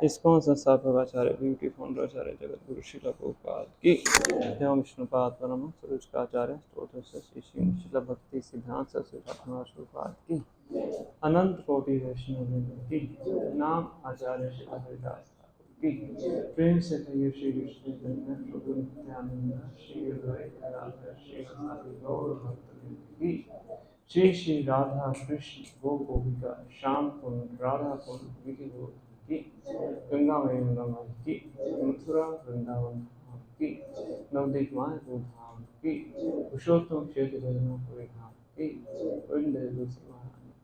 ISKCON संस्थापक प्रभाचार्य भीम की founder आचार्य जगत गुरु शिला प्रभुपाद की एवं विष्णुपाद परम सुरुच का आचार्य स्त्रोत्र श्री शिला भक्ति सिद्धांत सरस्वती प्रभुपाद की अनंत कोटि वैष्णव की नाम आचार्य शिला हरिदास ठाकुर की प्रेम से कहिए श्री विष्णु प्रभु नित्यानंद श्री राधा श्री गौर भक्त की श्री श्री राधा कृष्ण गो गोपिका श्याम कुंड राधा कुंड विधि की गंगा मैया की मथुरा वृंदावन धाम की नवदीप मायापुर धाम की पुरुषोत्तम क्षेत्र जगन्नाथपुरी धाम की वृंद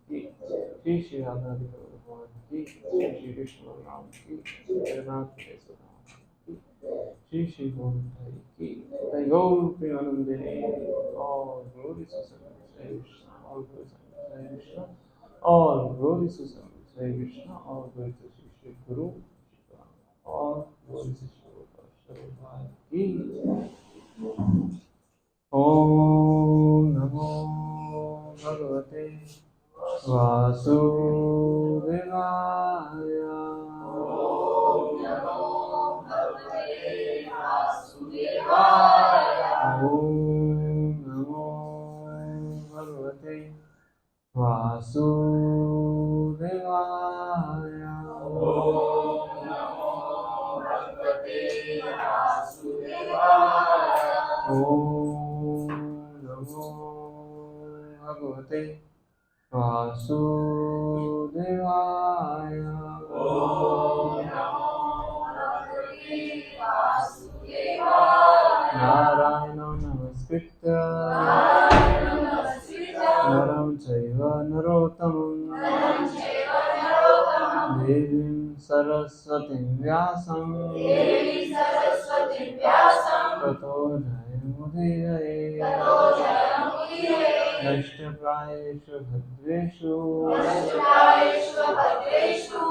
की श्री श्री राधा भगवान की श्री कृष्ण राम की जगन्नाथ की श्री श्री गोविंद की गौर प्रेमानंदे और ग्लोरी और कृष्ण और ग्लोरी Hare Krishna और glory to Shri Guru और glory to Shri की ओम नमो भगवते वासुदेवाय ओम नमो भगवते वासुदेवाय ओम नमो भगवते वासुदेवाय ओम नमो भगवते वासुदेवाय ओम नमो भगवते वासुदेवाय ओम नमो भगवते वासुदेवाय नारायणं नमस्कृत्य नरं चैव नरोत्तमं देवीं सरस्वतीं व्यासं ततो जयमुदीरये नष्टप्रायेषु भद्रेषु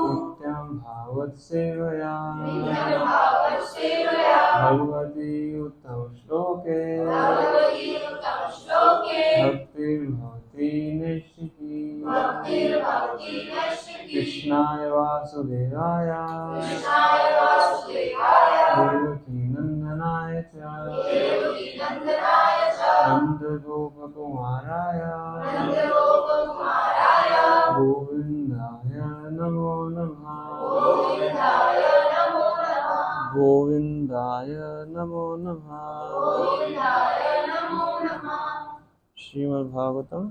नित्यं भावत्सेवया भगवती उत्तमश्लोके भक्तिर्भवति नैष्ठिकी कृष्णाय वासुदेवाय देवकी नंदनाय च नन्दगोपकुमाराय गोविन्दाय नमो नमः गोविन्दाय नमो नमः श्रीमद्भागवतम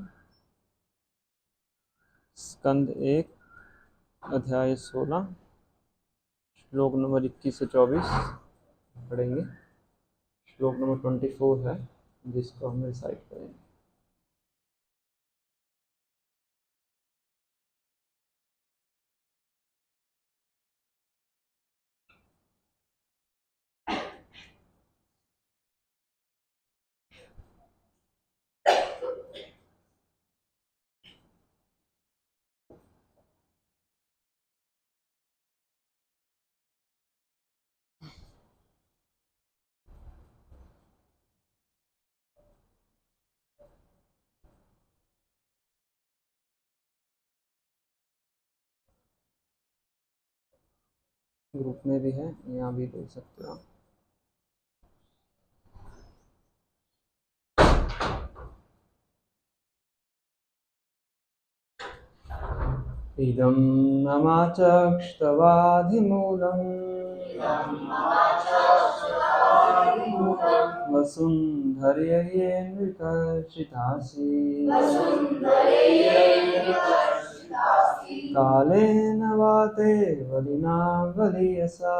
स्कंद 1 अध्याय 16 श्लोक नंबर 21 से 24 पढ़ेंगे। श्लोक नंबर 24 है जिसको हम रिसाइट करेंगे। ग्रुप में भी है, यहाँ भी देख सकते हो। इदं मम चक्षुवाधिमूलम् वसुन्धरये विकसितासि कालेन वाते वलिना वलीयसा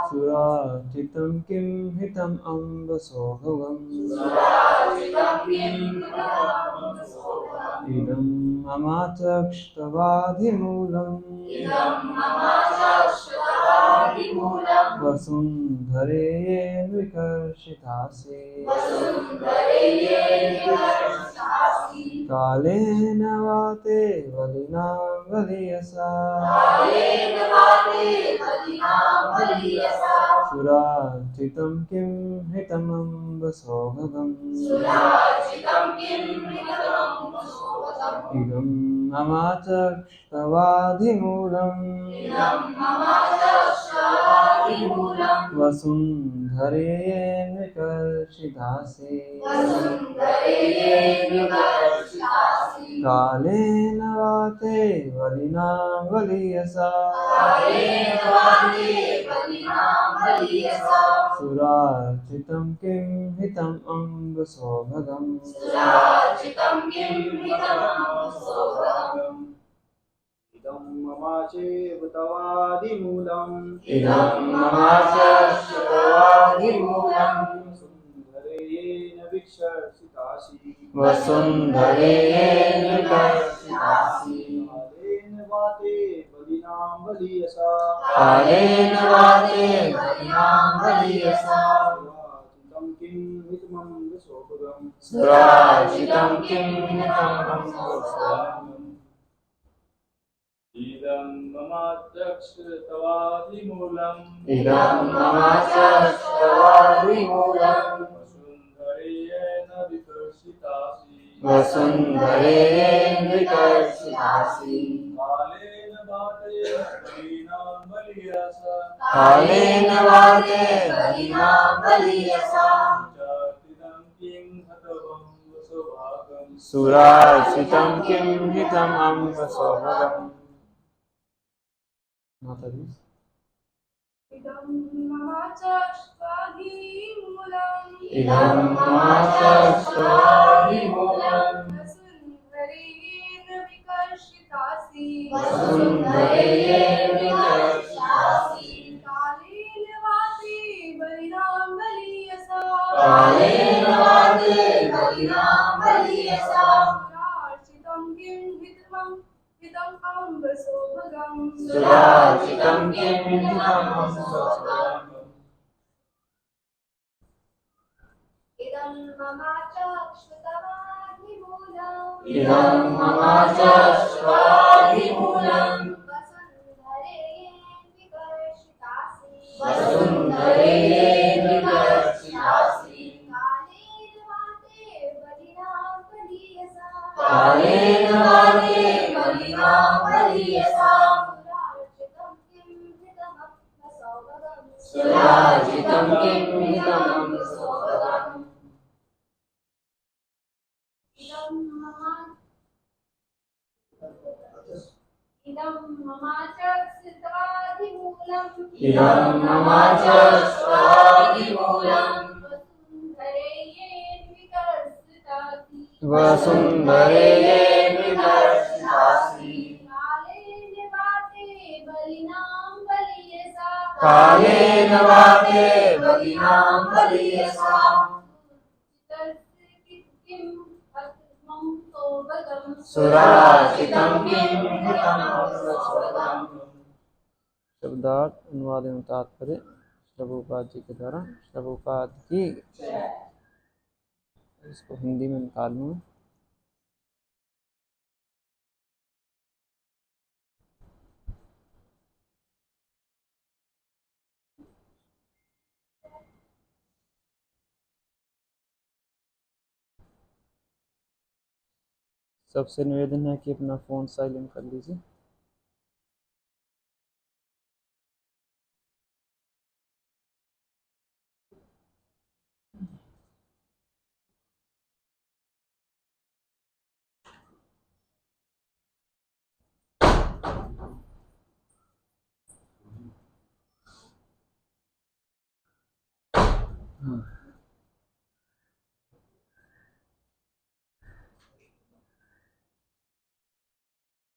सुराचितं किं हितम् अम्ब सौभगम् इदं मम चक्षुवाधिमूलम् वसुन्धरये विकर्षितासि कालेन वाते वलिना वलियसा सुरार्चितं किं हितमम्ब सौभगम् इदं ममाचक्षवाधिमूलम् वसुन्धरेयेन विकर्षितासि कालेन वाते वलिना वलियसा सुरार्चितं किं हितम् अम्ब सौभगम् इदं ममाचेव तवादिमूलम् वसुन्धरेयेन विकर्षितासि कालेन वाते बलिनां बलियसा सुरार्चितं किं हितमम्ब सौभगम् इदं ममाचक्षवादिमूलम् वसुन्धरेयेन विकर्षितासि कालेन वाते बलिनां बलियसा जातिदं किं हतवं सौभागम् सुरार्चितं किं हितम् अम्ब सौभगम् माताजी इदं ममाचक्षवादिमूलम् वसुन्धरेयेन विकर्षितासि कालेन वाते बलिनां बलियसा सुरार्चितं किं हितम् अम्ब सौभगम् सुरार्चितं किं हितम् अम्ब सौभगम् इदं ममाचक्षवादिमूलम् वसुन्धरेयेन विकर्षितासि कालेन वाते बलिनां बलियसा सुरार्चितं किं हितमम्ब सौभगम् इदं ममाचक्षवादिमूलम् वसुन्धरेयेन विकर्षितासि कालेन वाते बलिनां बलियसा सुरार्चितं किं हितम् अम्ब सौभगम् शब्दार्थ अनुवाद एवं तात्पर्य प्रभुपाद जी के द्वारा प्रभुपाद की इसको हिंदी में निकालूँ सबसे निवेदन है कि अपना फ़ोन साइलेंट कर लीजिए।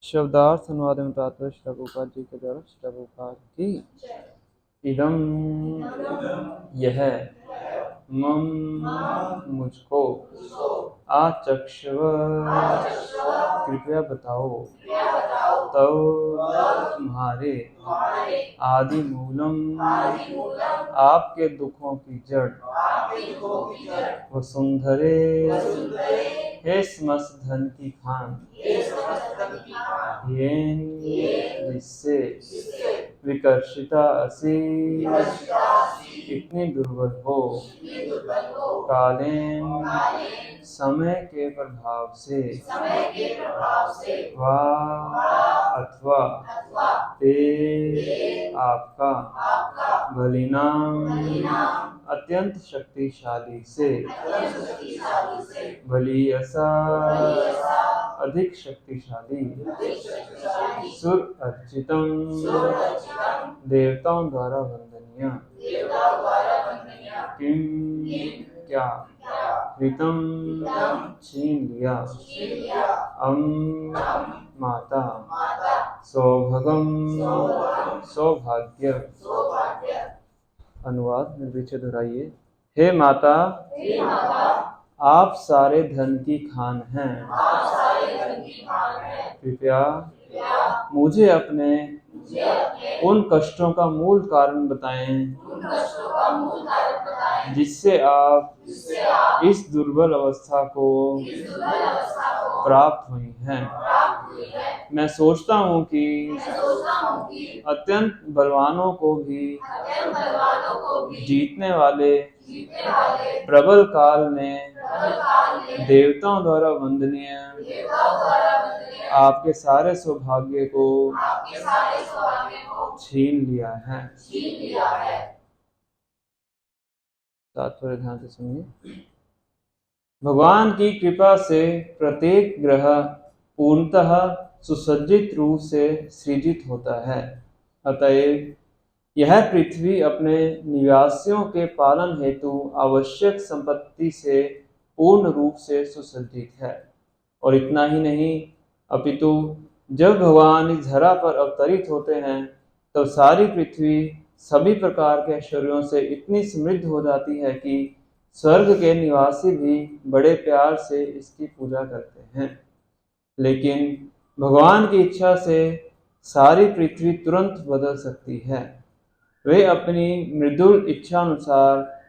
शब्दार्थ अनुवाद एवं तात्पर्य श्री प्रभुपाद जी के द्वारा श्री प्रभुपाद की इदम यह मम मुझको आचक्षव कृपया बताओ तव तुम्हारे आदि मूलम आपके दुखों की जड़ वसुंधरे हे समस्त धन की खान येन जिससे विकर्षिता असी इतनी दुर्बल हो कालीन समय के प्रभाव से वा अथवा ते आपका बलिनाम अत्यंत शक्तिशाली से बली ऐसा अधिक शक्तिशाली सुर अर्चितम देवताओं द्वारा वंदनीय किम क्या कृतम छीन लिया माता सौभगम सौभाग्य। अनुवाद निर्विचय दोहराइए। हे माता आप सारे धन की खान हैं। कृपया मुझे अपने उन कष्टों का मूल कारण बताएं जिससे आप इस दुर्बल अवस्था को प्राप्त हुई हैं। मैं सोचता हूँ कि अत्यंत बलवानों को भी जीतने वाले प्रबल काल में देवताओं द्वारा वंदनीय आपके सारे सौभाग्य को छीन लिया है। तात्पर्य ध्यान से सुनिए। भगवान की कृपा से प्रत्येक ग्रह पूर्णतः सुसज्जित रूप से सृजित होता है। अतएव यह पृथ्वी अपने निवासियों के पालन हेतु आवश्यक संपत्ति से पूर्ण रूप से सुसज्जित है। और इतना ही नहीं, अपितु जब भगवान इस धरा पर अवतरित होते हैं तब सारी पृथ्वी सभी प्रकार के ऐश्वर्यों से इतनी समृद्ध हो जाती है कि स्वर्ग के निवासी भी बड़े प्यार से इसकी पूजा करते हैं। लेकिन भगवान की इच्छा से सारी पृथ्वी तुरंत बदल सकती है। वे अपनी मृदुल इच्छा अनुसार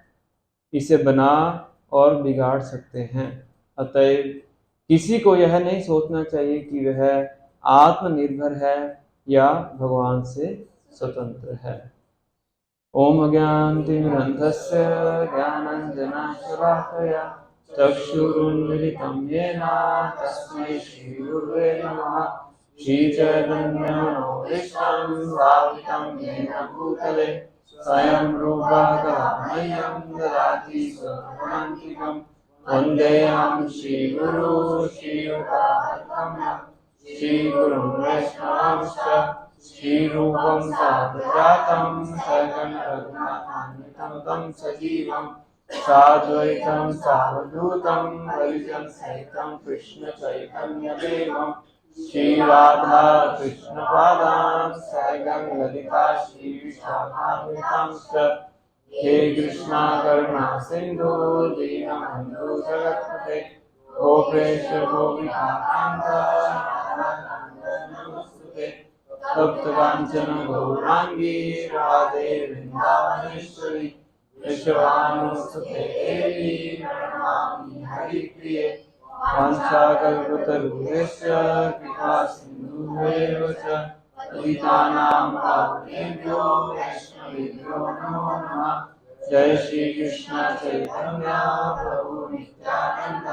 इसे बना और बिगाड़ सकते हैं। अतएव किसी को यह नहीं सोचना चाहिए कि वह आत्मनिर्भर है या भगवान से स्वतंत्र है। ओम अज्ञानतिमिरन्धस्य ज्ञानाञ्जनशलाकया चक्षुरुन्मिलितं येन तस्मै श्रीगुरुवे नमः। श्रीचैतन्यमनोभीष्टं स्थापितं येन भूतले स्वयं रूपः करुणामयं ददाति स्वपदान्तिकं। वन्देऽहं श्रीगुरो श्रीयुतात्मं श्रीगुरुं वैष्णवांश्च श्रीरूपं साग्रजातं सहगण रघुनाथान्वितं तं सजीवं साद्वैतं सावधूतं परिजन सहितं कृष्ण चैतन्यदेवं श्रीराधा कृष्णपादां सहगण ललिता श्रीविशाखान्वितांश्च। हे कृष्णा करुणा सिन्धु दीनबन्धु जगत्पते गोपेश गोपिकान्त नमोस्तुते। तप्तकाञ्चन गौराङ्गी राधे वृन्दावनेश्वरी वृषभानुसुते देवी प्रणमामि हरिप्रिये। वाञ्छाकल्पतरुभ्यश्च कृपा सिन्धुभ्येव च पतितानां पावनेभ्यो वैष्णवेभ्यो नमो नमः। जय श्री कृष्ण चैतन्य प्रभु नित्यानंद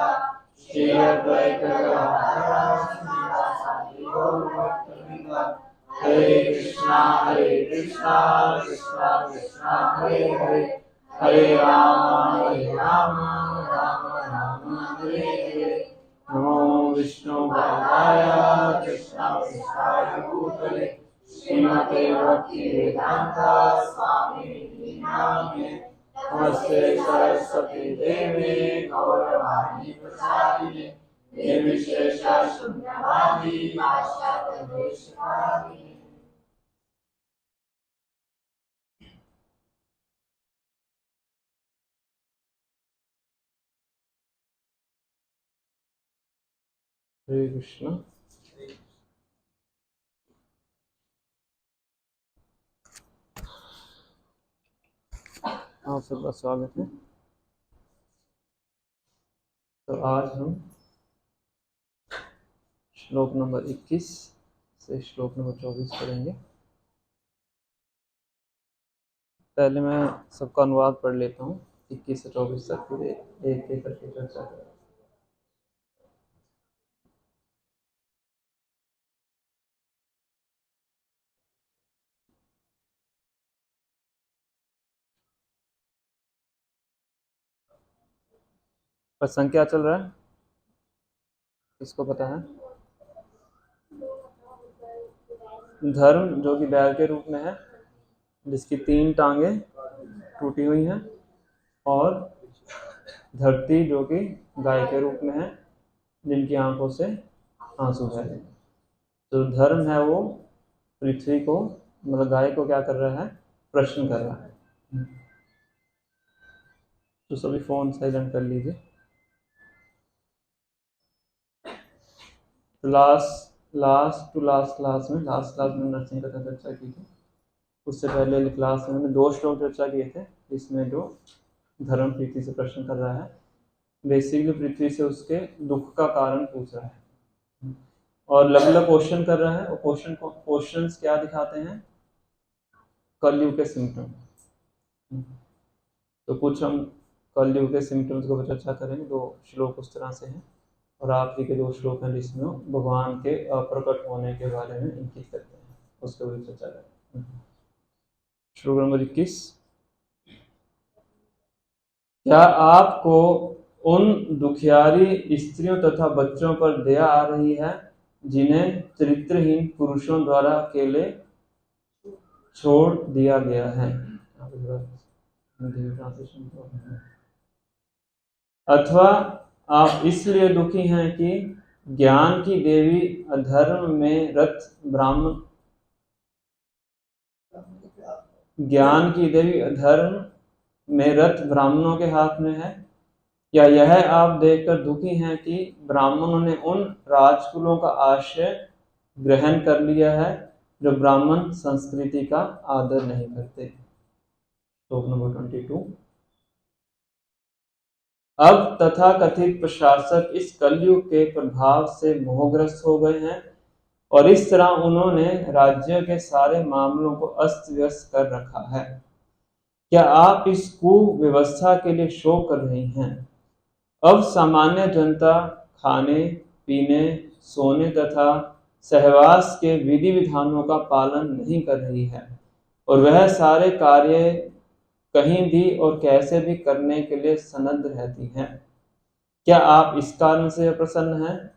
श्री अद्वैत गदाधर श्रीवासादि गौर भक्तवृंद। हरे कृष्णा कृष्णा कृष्णा हरे हरे हरे राम राम राम हरे हरे। नमो विष्णुपादाय कृष्ण कृष्णाय भूतले श्रीमते भक्ति वेदांत स्वामी नामे। नमस्ते सरस्वती देवी गौरवाणी प्रसादिने निर्विशेष शून्यवादी पाश्चात्यदेशकारिणे। हरे कृष्ण। आप सबका स्वागत है। तो आज हम श्लोक नंबर 21 से श्लोक नंबर 24 पढ़ेंगे। पहले मैं सबका अनुवाद पढ़ लेता हूँ 21 से 24 तक, फिर एक एक करके चर्चा करें। प्रसंग क्या चल रहा है, किसको पता है? धर्म जो कि बैल के रूप में है, जिसकी 3 टांगें टूटी हुई हैं, और धरती जो कि गाय के रूप में है, जिनकी आंखों से आंसू बह रहे हैं। तो धर्म है वो पृथ्वी को, मतलब गाय को क्या कर रहा है? प्रश्न कर रहा है। तो सभी फोन साइलेंट कर लीजिए। लास्ट क्लास में नरसिंह कथा चर्चा की थी। उससे पहले क्लास में हमने 2 श्लोक चर्चा किए थे, इसमें जो धर्म पृथ्वी से प्रश्न कर रहा है, बेसिकली पृथ्वी से उसके दुख का कारण पूछ रहा है और अलग अलग क्वेश्चन कर रहा है। और क्वेश्चंस क्या दिखाते हैं? कलयुग के सिम्टम। तो कुछ हम कलयुग के सिम्टम्स को चर्चा करेंगे। 2 श्लोक उस तरह से हैं, और आखिरी के 2 श्लोक हैं जिसमें भगवान के अप्रकट होने के बारे में इंगित करते हैं, उसके ऊपर चर्चा करेंगे। श्लोक नंबर 21। क्या आपको उन दुखियारी स्त्रियों तथा बच्चों पर दया आ रही है जिन्हें चरित्रहीन पुरुषों द्वारा अकेले छोड़ दिया गया है? अथवा आप इसलिए दुखी हैं कि ज्ञान की देवी अधर्म में रत ब्राह्मणों के हाथ में है? या यह आप देखकर दुखी हैं कि ब्राह्मणों ने उन राजकुलों का आश्रय ग्रहण कर लिया है जो ब्राह्मण संस्कृति का आदर नहीं करते? श्लोक नंबर 22। अब तथाकथित प्रशासक इस कलयुग के प्रभाव से मोहग्रस्त हो गए हैं और इस तरह उन्होंने राज्य के सारे मामलों को अस्त व्यस्त कर रखा है। क्या आप इस कुव्यवस्था के लिए शोक कर रही हैं? अब सामान्य जनता खाने पीने सोने तथा सहवास के विधि विधानों का पालन नहीं कर रही है और वह सारे कार्य कहीं भी और कैसे भी करने के लिए सनद्ध रहती हैं। क्या आप इस कारण से प्रसन्न हैं?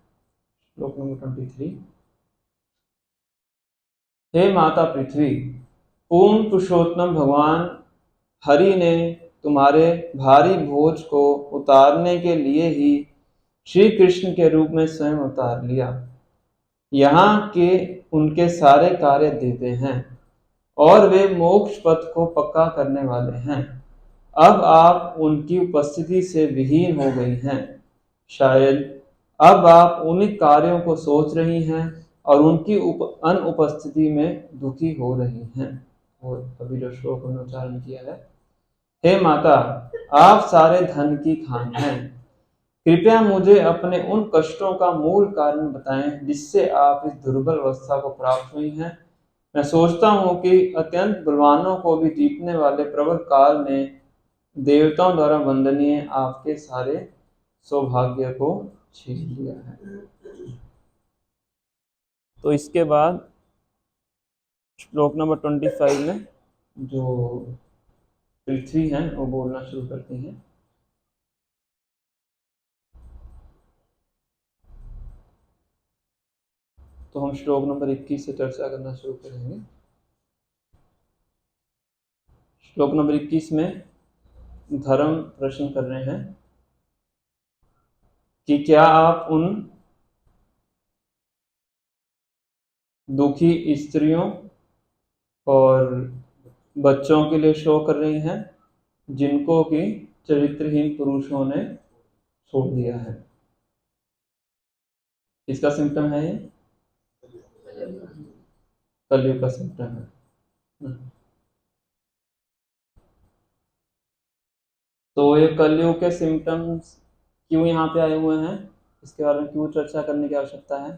श्लोक नंबर 23। हे माता पृथ्वी, पूर्ण पुरुषोत्तम भगवान हरि ने तुम्हारे भारी बोझ को उतारने के लिए ही श्री कृष्ण के रूप में स्वयं उतार लिया। यहाँ के उनके सारे कार्य दिव्य हैं और वे मोक्ष पथ को पक्का करने वाले हैं। अब आप उनकी उपस्थिति से विहीन हो गई हैं। शायद अब आप उन्हीं कार्यों को सोच रही हैं और उनकी अनुपस्थिति में दुखी हो रही हैं। और अभी जो श्लोक उन्होंने उच्चारण किया है, हे माता, आप सारे धन की खान हैं। कृपया मुझे अपने उन कष्टों का मूल कारण बताएं जिससे आप इस दुर्बल अवस्था को प्राप्त हुई हैं। मैं सोचता हूँ कि अत्यंत बलवानों को भी जीतने वाले प्रबल काल ने देवताओं द्वारा वंदनीय आपके सारे सौभाग्य को छीन लिया है। तो इसके बाद श्लोक नंबर 25 में जो पृथ्वी है वो बोलना शुरू करती हैं। तो हम श्लोक नंबर 21 से चर्चा करना शुरू करेंगे। श्लोक नंबर 21 में धर्म प्रश्न कर रहे हैं कि क्या आप उन दुखी स्त्रियों और बच्चों के लिए शोक कर रही हैं जिनको कि चरित्रहीन पुरुषों ने छोड़ दिया है? इसका सिम्टम है, ये कलयुग का सिम्टम है। तो ये कलयुग के सिम्टम्स क्यों यहाँ पे आए हुए हैं, इसके बारे में क्यों चर्चा करने की आवश्यकता है?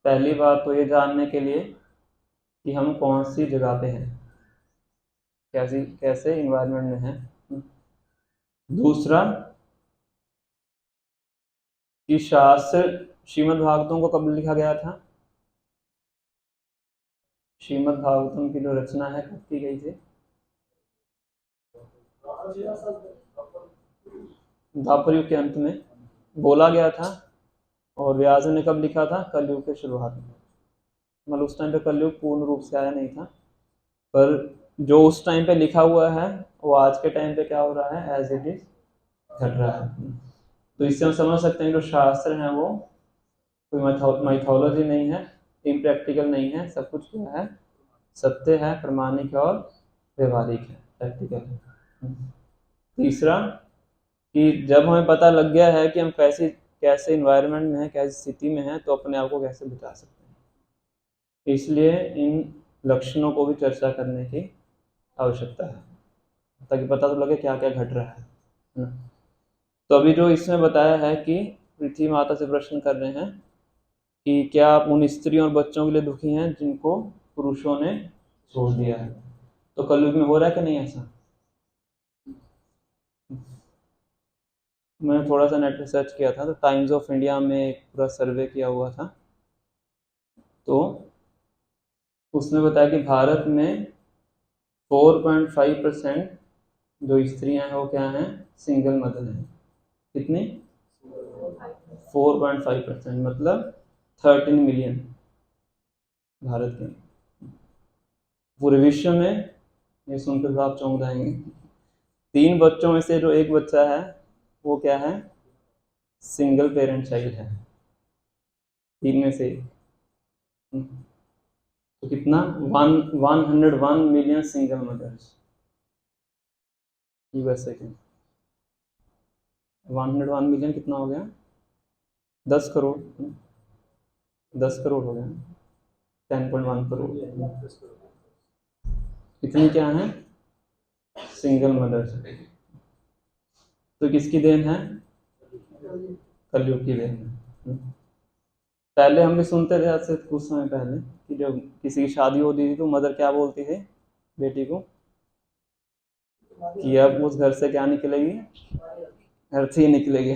पहली बात तो ये जानने के लिए कि हम कौन सी जगह पे हैं, कैसे इन्वायरमेंट में हैं। दूसरा कि शास्त्र श्रीमद् भागवतम को कब लिखा गया था? श्रीमद् भागवतम की जो रचना है कब की गई थी? द्वापर युग के अंत में बोला गया था, और व्यास ने कब लिखा था? कलयुग के शुरुआत में। मतलब उस टाइम पे कलयुग पूर्ण रूप से आया नहीं था, पर जो उस टाइम पे लिखा हुआ है वो आज के टाइम पे क्या हो रहा है, एज इट इज घट रहा है। तो इससे हम समझ सकते हैं जो शास्त्र है वो कोई माइथोलॉजी नहीं है, इम्प्रैक्टिकल नहीं है, सब कुछ क्या है, सत्य है, प्रमाणिक और व्यवहारिक है, प्रैक्टिकल है। तीसरा कि जब हमें पता लग गया है कि हम कैसे इन्वायरमेंट में है, कैसी स्थिति में है, तो अपने आप को कैसे बचा सकते हैं। इसलिए इन लक्षणों को भी चर्चा करने की आवश्यकता है, ताकि पता तो लगे क्या क्या घट रहा है। तो अभी जो इसमें बताया है कि पृथ्वी माता से प्रश्न कर रहे हैं कि क्या आप उन स्त्रियों और बच्चों के लिए दुखी हैं जिनको पुरुषों ने छोड़ दिया है। तो कलयुग में हो रहा है कि नहीं ऐसा? मैंने थोड़ा सा नेट पे सर्च किया था, तो टाइम्स ऑफ इंडिया में एक पूरा सर्वे किया हुआ था, तो उसने बताया कि भारत में 4.5% जो स्त्रियां हैं वो क्या हैं, सिंगल मदर हैं। कितनी? 4.5%, मतलब 13 मिलियन भारत के। पूरे विश्व में ये सुनकर तो आप चौंक जाएंगे, 3 बच्चों में से जो एक बच्चा है वो क्या है, सिंगल पेरेंट चाइल्ड है, 3 में से। तो कितना, 101 मिलियन सिंगल मदर्स यूएसए के। 101 मिलियन कितना हो गया, 10 करोड़, 10 करोड़ हो गया, 10.1 करोड़। इतनी क्या है, सिंगल मदर्स। तो किसकी देन है, कलयुग की देन है। पहले हम भी सुनते थे, आज से कुछ समय पहले, कि जब किसी की शादी होती थी तो मदर क्या बोलती थी बेटी को, कि अब उस घर से क्या निकलेगी, घर से ही निकलेगी,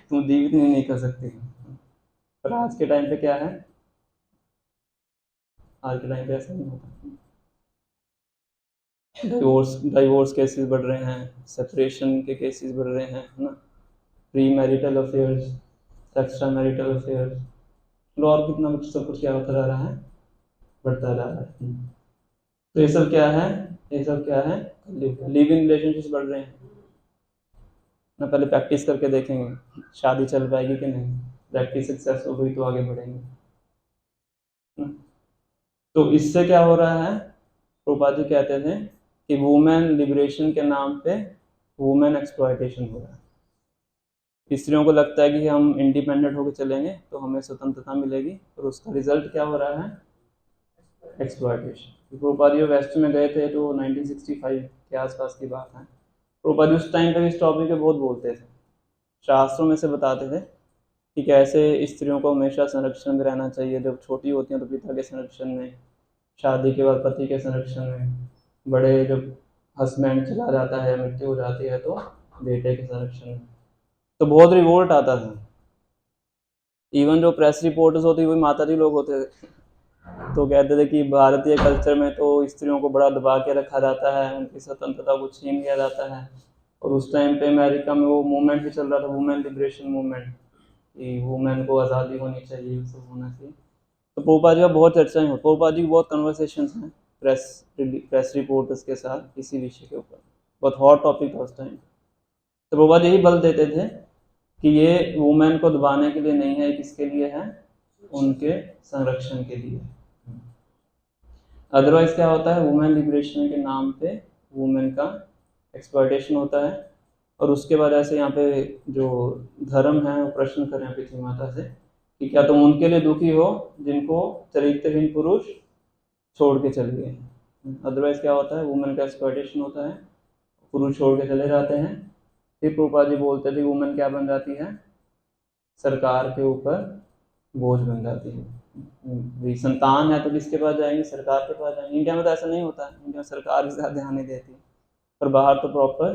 तुम जीवित नहीं कर सकती। पर आज के टाइम पे क्या है, आज के टाइम पे ऐसा नहीं होता। डाइवोर्स केसेस बढ़ रहे हैं, सेपरेशन के केसेस बढ़ रहे हैं, है ना, pre marital affairs, extra marital affairs, और कितना कुछ सब कुछ क्या होता जा रहा है, बढ़ता जा रहा है। तो ये सब क्या है, ये सब क्या है, लिव इन रिलेशनशिप्स बढ़ रहे हैं ना। पहले प्रैक्टिस करके देखेंगे शादी चल पाएगी कि नहीं, प्रैक्टिस सक्सेस हो गई तो आगे बढ़ेंगे। तो इससे क्या हो रहा है, प्रभुपाद जी कहते थे कि वुमेन लिबरेशन के नाम पे वुमेन एक्सप्लॉयटेशन हो रहा है। स्त्रियों को लगता है कि हम इंडिपेंडेंट होकर चलेंगे तो हमें स्वतंत्रता मिलेगी, और उसका रिजल्ट क्या हो रहा है, एक्सप्लॉयटेशन। प्रभुपाद जी वेस्ट में गए थे तो 1965 के आसपास की बात है। प्रभुपाद जी उस टाइम पे इस टॉपिक पे बहुत बोलते थे, शास्त्रों में से बताते थे कि कैसे स्त्रियों को हमेशा संरक्षण में रहना चाहिए, जब छोटी होती हैं तो पिता के संरक्षण में, शादी के बाद पति के संरक्षण में, बड़े जब हस्बैंड चला जाता है, मृत्यु हो जाती है तो बेटे के संरक्षण में। तो बहुत रिवोल्ट आता था। इवन जो प्रेस रिपोर्टर्स होती वो माता जी लोग होते थे, तो कहते थे कि भारतीय कल्चर में तो स्त्रियों को बड़ा दबा के रखा जाता है, उनकी स्वतंत्रता को छीन लिया जाता है। और उस टाइम पे अमेरिका में वो मूवमेंट भी चल रहा था, वुमेन लिबरेशन मूवमेंट, कि वुमेन को आज़ादी होनी चाहिए, सब होना चाहिए। तो प्रभुपाद जी का बहुत चर्चाएं हो, प्रभुपाद जी की बहुत कन्वर्सेशंस हैं प्रेस रिपोर्टर्स के साथ इसी विषय के ऊपर, बहुत हॉट टॉपिक था उस टाइम। तो प्रभुपाद यही बल देते थे कि ये वुमेन को दबाने के लिए नहीं है, किसके लिए है, उनके संरक्षण के लिए। अदरवाइज क्या होता है, वुमेन लिबरेशन के नाम पे वुमेन का एक्सप्लॉयटेशन होता है। और उसके बाद ऐसे यहाँ पे जो धर्म है वो प्रश्न करें पृथ्वी माता से कि क्या तुम उनके लिए दुखी हो जिनको चरित्रहीन पुरुष छोड़ के चले गए। अदरवाइज क्या होता है, वुमेन का एक्सप्लॉयटेशन होता है, पुरुष छोड़ के चले जाते हैं। फिर प्रभुपाद जी बोलते थे वुमेन क्या बन जाती है, सरकार के ऊपर बोझ बन जाती है। भी संतान है तो किसके पास जाएंगे, सरकार के पास जाएंगे। इंडिया में तो ऐसा नहीं होता है, इंडिया में सरकार भी ज़्यादा ध्यान नहीं देती, पर बाहर तो प्रॉपर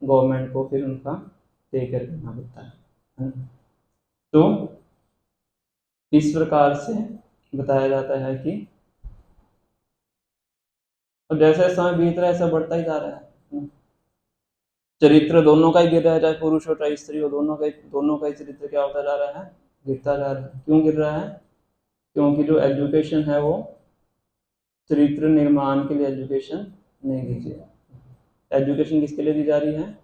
गवर्नमेंट को फिर उनका टेक केयर करना पड़ता है। तो इस प्रकार से बताया जाता है कि अब जैसे समय बीत रहा है ऐसा बढ़ता ही जा रहा है। चरित्र दोनों का ही गिर रहा है, चाहे पुरुष हो चाहे स्त्री हो, दोनों का ही चरित्र क्या होता जा रहा है, गिरता जा रहा है। क्यों गिर रहा है, क्योंकि जो एजुकेशन है वो चरित्र निर्माण के लिए एजुकेशन नहीं दी जा रही। एजुकेशन किसके लिए दी जा रही है,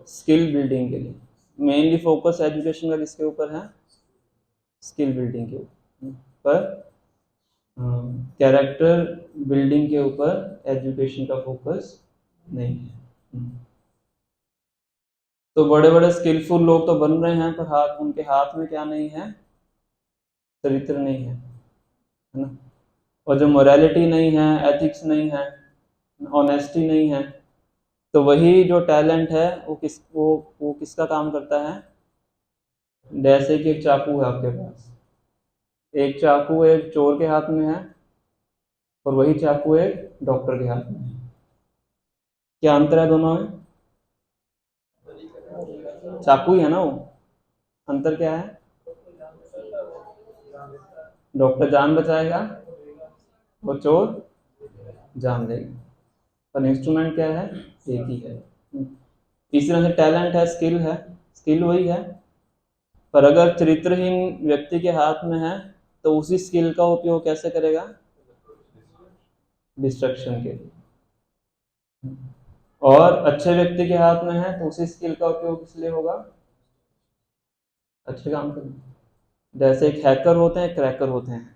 स्किल बिल्डिंग के लिए। मेनली फोकस एजुकेशन का किसके ऊपर है, स्किल बिल्डिंग के ऊपर, पर कैरेक्टर बिल्डिंग के ऊपर एजुकेशन का फोकस नहीं है। तो बड़े बड़े स्किलफुल लोग तो बन रहे हैं, पर उनके हाथ में क्या नहीं है, चरित्र नहीं है ना। और जो मोरालिटी नहीं है, एथिक्स नहीं है, ऑनेस्टी नहीं है, तो वही जो टैलेंट है वो किसका काम करता है। जैसे कि एक चाकू है आपके पास, एक चाकू एक चोर के हाथ में है और वही चाकू एक डॉक्टर के हाथ में है। क्या अंतर है दोनों में, चाकू ही है ना वो, अंतर क्या है, डॉक्टर जान बचाएगा और चोर जान लेगा, पर इंस्ट्रूमेंट क्या है, एक ही है। इसी तरह से टैलेंट है, स्किल वही है, पर अगर चरित्रहीन व्यक्ति के हाथ में है तो उसी स्किल का उपयोग कैसे करेगा, डिस्ट्रक्शन के लिए। और अच्छे व्यक्ति के हाथ में है तो उसी स्किल का उपयोग किस लिए होगा, अच्छे काम करने। जैसे एक हैकर होते हैं, एक क्रैकर होते हैं।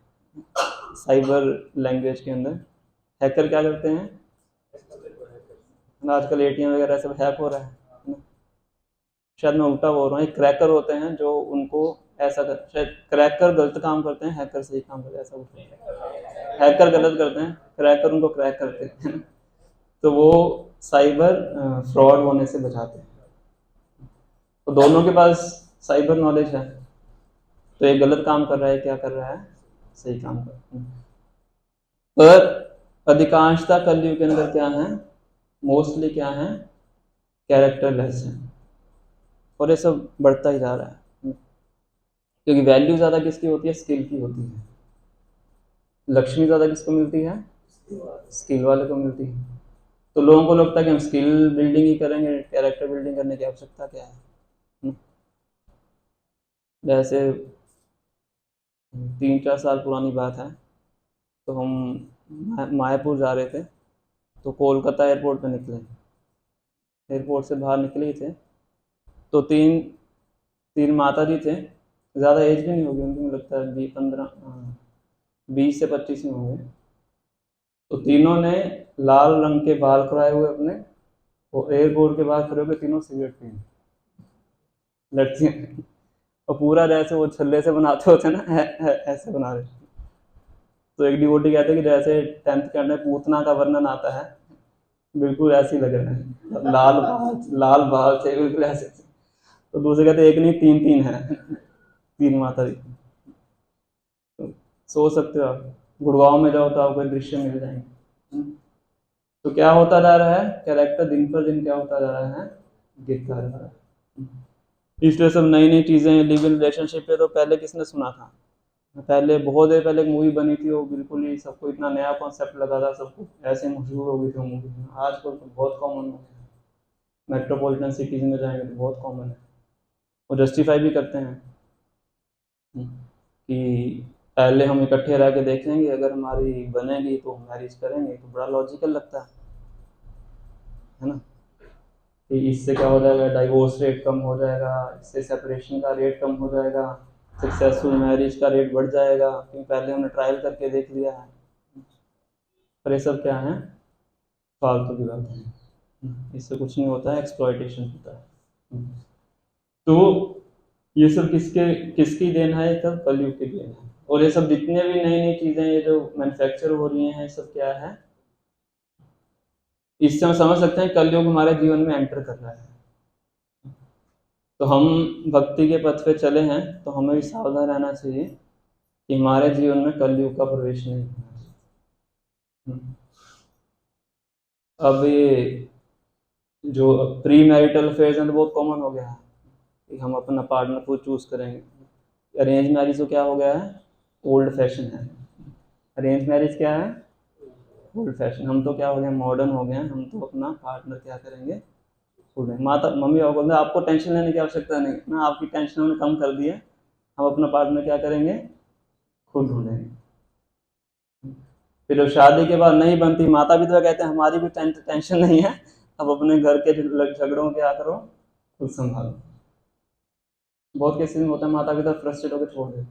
साइबर लैंग्वेज के अंदर हैकर क्या करते हैं, आजकल एटीएम वगैरह सब हैक हो रहा है ना? शायद मैं उल्टा बोल रहा हूँ। एक क्रैकर होते हैं जो उनको ऐसा कर, शायद क्रैकर गलत काम करते हैं, हैकर सही काम करते हैं, ऐसा होता है। हैकर गलत करते हैं, क्रैकर उनको क्रैक करते हैं तो वो साइबर फ्रॉड होने से बचाते हैं। तो दोनों के पास साइबर नॉलेज है, तो एक गलत काम कर रहा है, क्या कर रहा है, सही काम कर रहा है। पर अधिकांशता कलयुग के अंदर क्या है, मोस्टली क्या है, कैरेक्टरलेस है, और ये सब बढ़ता ही जा रहा है। क्योंकि वैल्यू ज़्यादा किसकी होती है, स्किल की होती है। लक्ष्मी ज़्यादा किसको मिलती है, स्किल वाले को मिलती है। तो लोगों को लगता है कि हम स्किल बिल्डिंग ही करेंगे, कैरेक्टर बिल्डिंग करने की आवश्यकता क्या है। जैसे 3-4 साल पुरानी बात है, तो हम मायापुर जा रहे थे, तो कोलकाता एयरपोर्ट पे निकले, एयरपोर्ट से बाहर निकले ही थे, तो तीन माता जी थे, ज़्यादा एज भी नहीं होगी उनकी, मुझे लगता है 20 से 25 में होंगे। तो तीनों ने लाल रंग के बाल कराए हुए अपने, और एयरपोर्ट के बाहर खड़े होकर तीनों सिगरेट पी, लड़कियाँ, और पूरा जैसे वो छल्ले से बनाते होते ना, ऐसे बना रहे। तो एक डिवोटी कहते हैं कि जैसे 10th के अंदर पूतना का वर्णन आता है, बिल्कुल ऐसे ही लग रहा है, लाल बाल थे बिल्कुल ऐसे। तो दूसरे कहते एक नहीं, तीन है, तीन माता जी। तो सोच सकते हो आप, गुड़गांव में जाओ तो आपको एक दृश्य मिल जाएंगे। तो क्या होता जा रहा है, कैरेक्टर दिन पर दिन क्या होता जा रहा है, गिरता जा रहा है। इसलिए सब नई नई चीज़ें, लिव इन रिलेशनशिप पे तो पहले किसने सुना था, पहले बहुत देर पहले एक मूवी बनी थी, वो बिल्कुल ही सबको इतना नया कॉन्सेप्ट लगा था, सबको ऐसे मशहूर हो गई थी वो मूवी। आजकल तो बहुत कॉमन हो गया, मेट्रोपॉलिटन सिटीज़ में जाएंगे तो बहुत कॉमन है। वो जस्टिफाई भी करते हैं कि पहले हम इकट्ठे रह के देखेंगे, अगर हमारी बनेगी तो हम मैरिज करेंगे। तो बड़ा लॉजिकल लगता है ना, कि इससे क्या हो जाएगा, डाइवोर्स रेट कम हो जाएगा, इससे सेपरेशन का रेट कम हो जाएगा, सक्सेसफुल मैरिज का रेट बढ़ जाएगा, क्योंकि पहले हमने ट्रायल करके देख लिया है। पर ये सब क्या है, फालतू की बात है, इससे कुछ नहीं होता है, एक्सप्लॉयटेशन होता है। तो ये सब किसकी देन है, सब कलयुग की देन है। और ये सब जितने भी नई नई चीजें ये जो मैन्युफैक्चर हो रही हैं, सब क्या है, इससे हम समझ सकते हैं कलयुग हमारे जीवन में एंटर कर रहा है। तो हम भक्ति के पथ पे चले हैं, तो हमें भी सावधान रहना चाहिए कि हमारे जीवन में कलयुग का प्रवेश नहीं होना चाहिए। अब ये जो प्री मैरिटल अफेयर्स हैं तो बहुत कॉमन हो गया है कि हम अपना पार्टनर को चूज करेंगे। अरेंज मैरिज तो क्या हो गया है, ओल्ड फैशन है। अरेंज मैरिज क्या है, ओल्ड फैशन। हम तो क्या हो गए, मॉडर्न हो गए हैं। हम तो अपना पार्टनर क्या करेंगे, ढूंढेंगे। माता मम्मी पापा बोलते हैं आपको टेंशन लेने की आवश्यकता नहीं ना, आपकी टेंशन हमने कम कर दी है, हम अपना पार्टनर क्या करेंगे, खुद ढूंढेंगे। फिर जब शादी के बाद नहीं बनती, माता पिता कहते हैं हमारी भी टेंशन नहीं है, अब अपने घर के झगड़ों क्या करो, खुद संभालो। बहुत केसेस में होता है माता पिता फ्रस्ट्रेट होकर छोड़ देते,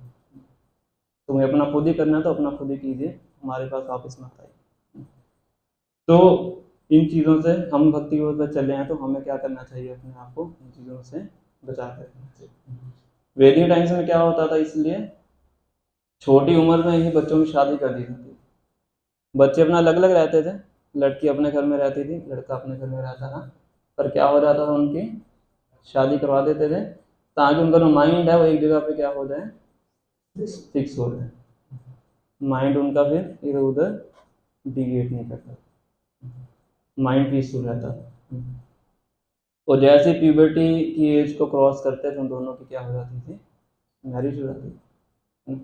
तुम्हें अपना खुद ही करना है तो अपना खुद ही कीजिए, हमारे पास वापस मत आइए। तो इन चीज़ों से हम भक्ति की ओर चले हैं, तो हमें क्या करना चाहिए, अपने आप को इन चीज़ों से बचा कर रखना चाहिए। वैदिक टाइम्स में क्या होता था, इसलिए छोटी उम्र में ही बच्चों की शादी कर दी जाती थी। बच्चे अपना अलग अलग रहते थे, लड़की अपने घर में रहती थी, लड़का अपने घर में रहता था, पर क्या हो जाता था, उनकी शादी करवा देते थे ताकि उनका जो माइंड है वो एक जगह पे क्या हो जाए, फिक्स हो जाए। माइंड उनका फिर इधर उधर डिविएट नहीं करता, माइंड पीसफुल रहता था। और जैसे प्यूबर्टी की एज को क्रॉस करते थे, उन दोनों की क्या हो जाती थी, मैरिज हो जाती थी।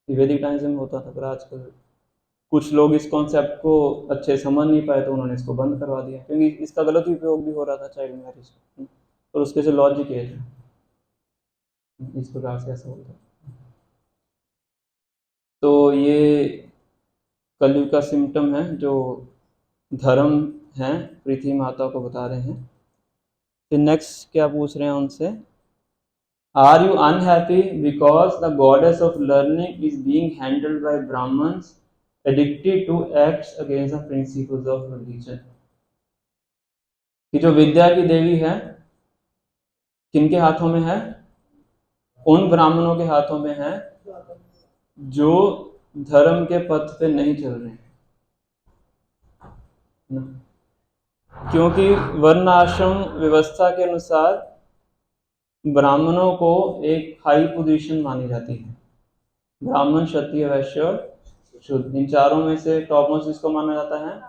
वैदिक टाइम्स में होता था, पर आजकल कुछ लोग इस कॉन्सेप्ट को अच्छे समझ नहीं पाए, तो उन्होंने इसको बंद करवा दिया, क्योंकि इसका गलत उपयोग भी हो रहा था चाइल्ड मैरिज, और उसके से लॉजिक ये था, इस प्रकार से ऐसा होता। तो ये कलयुग का सिम्टम है जो धर्म है, पृथ्वी माता को बता रहे हैं। फिर नेक्स्ट क्या पूछ रहे हैं उनसे, are you unhappy because the goddess of learning is being handled by Brahmins addicted to acts against the principles of religion. कि जो विद्या की देवी है किनके हाथों में है, उन ब्राह्मणों के हाथों में है जो धर्म के पथ पे नहीं चल रहे हैं। क्योंकि वर्ण आश्रम व्यवस्था के अनुसार ब्राह्मणों को एक हाई पोजीशन मानी जाती है। ब्राह्मण, क्षत्रिय, वैश्य और शूद्र, इन चारों में से टॉप मोस्ट किसको माना जाता है,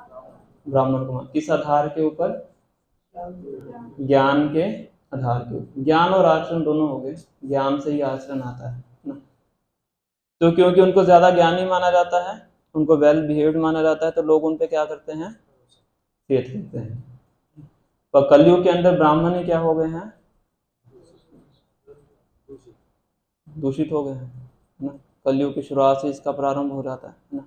ब्राह्मण को। किस आधार के ऊपर, ज्ञान के आधार के ऊपर। ज्ञान और आचरण दोनों हो गए, ज्ञान से ही आचरण आता है ना। तो क्योंकि उनको ज्यादा ज्ञानी माना जाता है, उनको वेल बिहेव्ड माना जाता है, तो लोग उन पे क्या करते हैं, फेथ करते हैं। पर कलयुग के अंदर ब्राह्मण ही क्या हो गए हैं, दूषित हो गए हैं ना। कलयुग की शुरुआत से इसका प्रारंभ हो जाता है ना।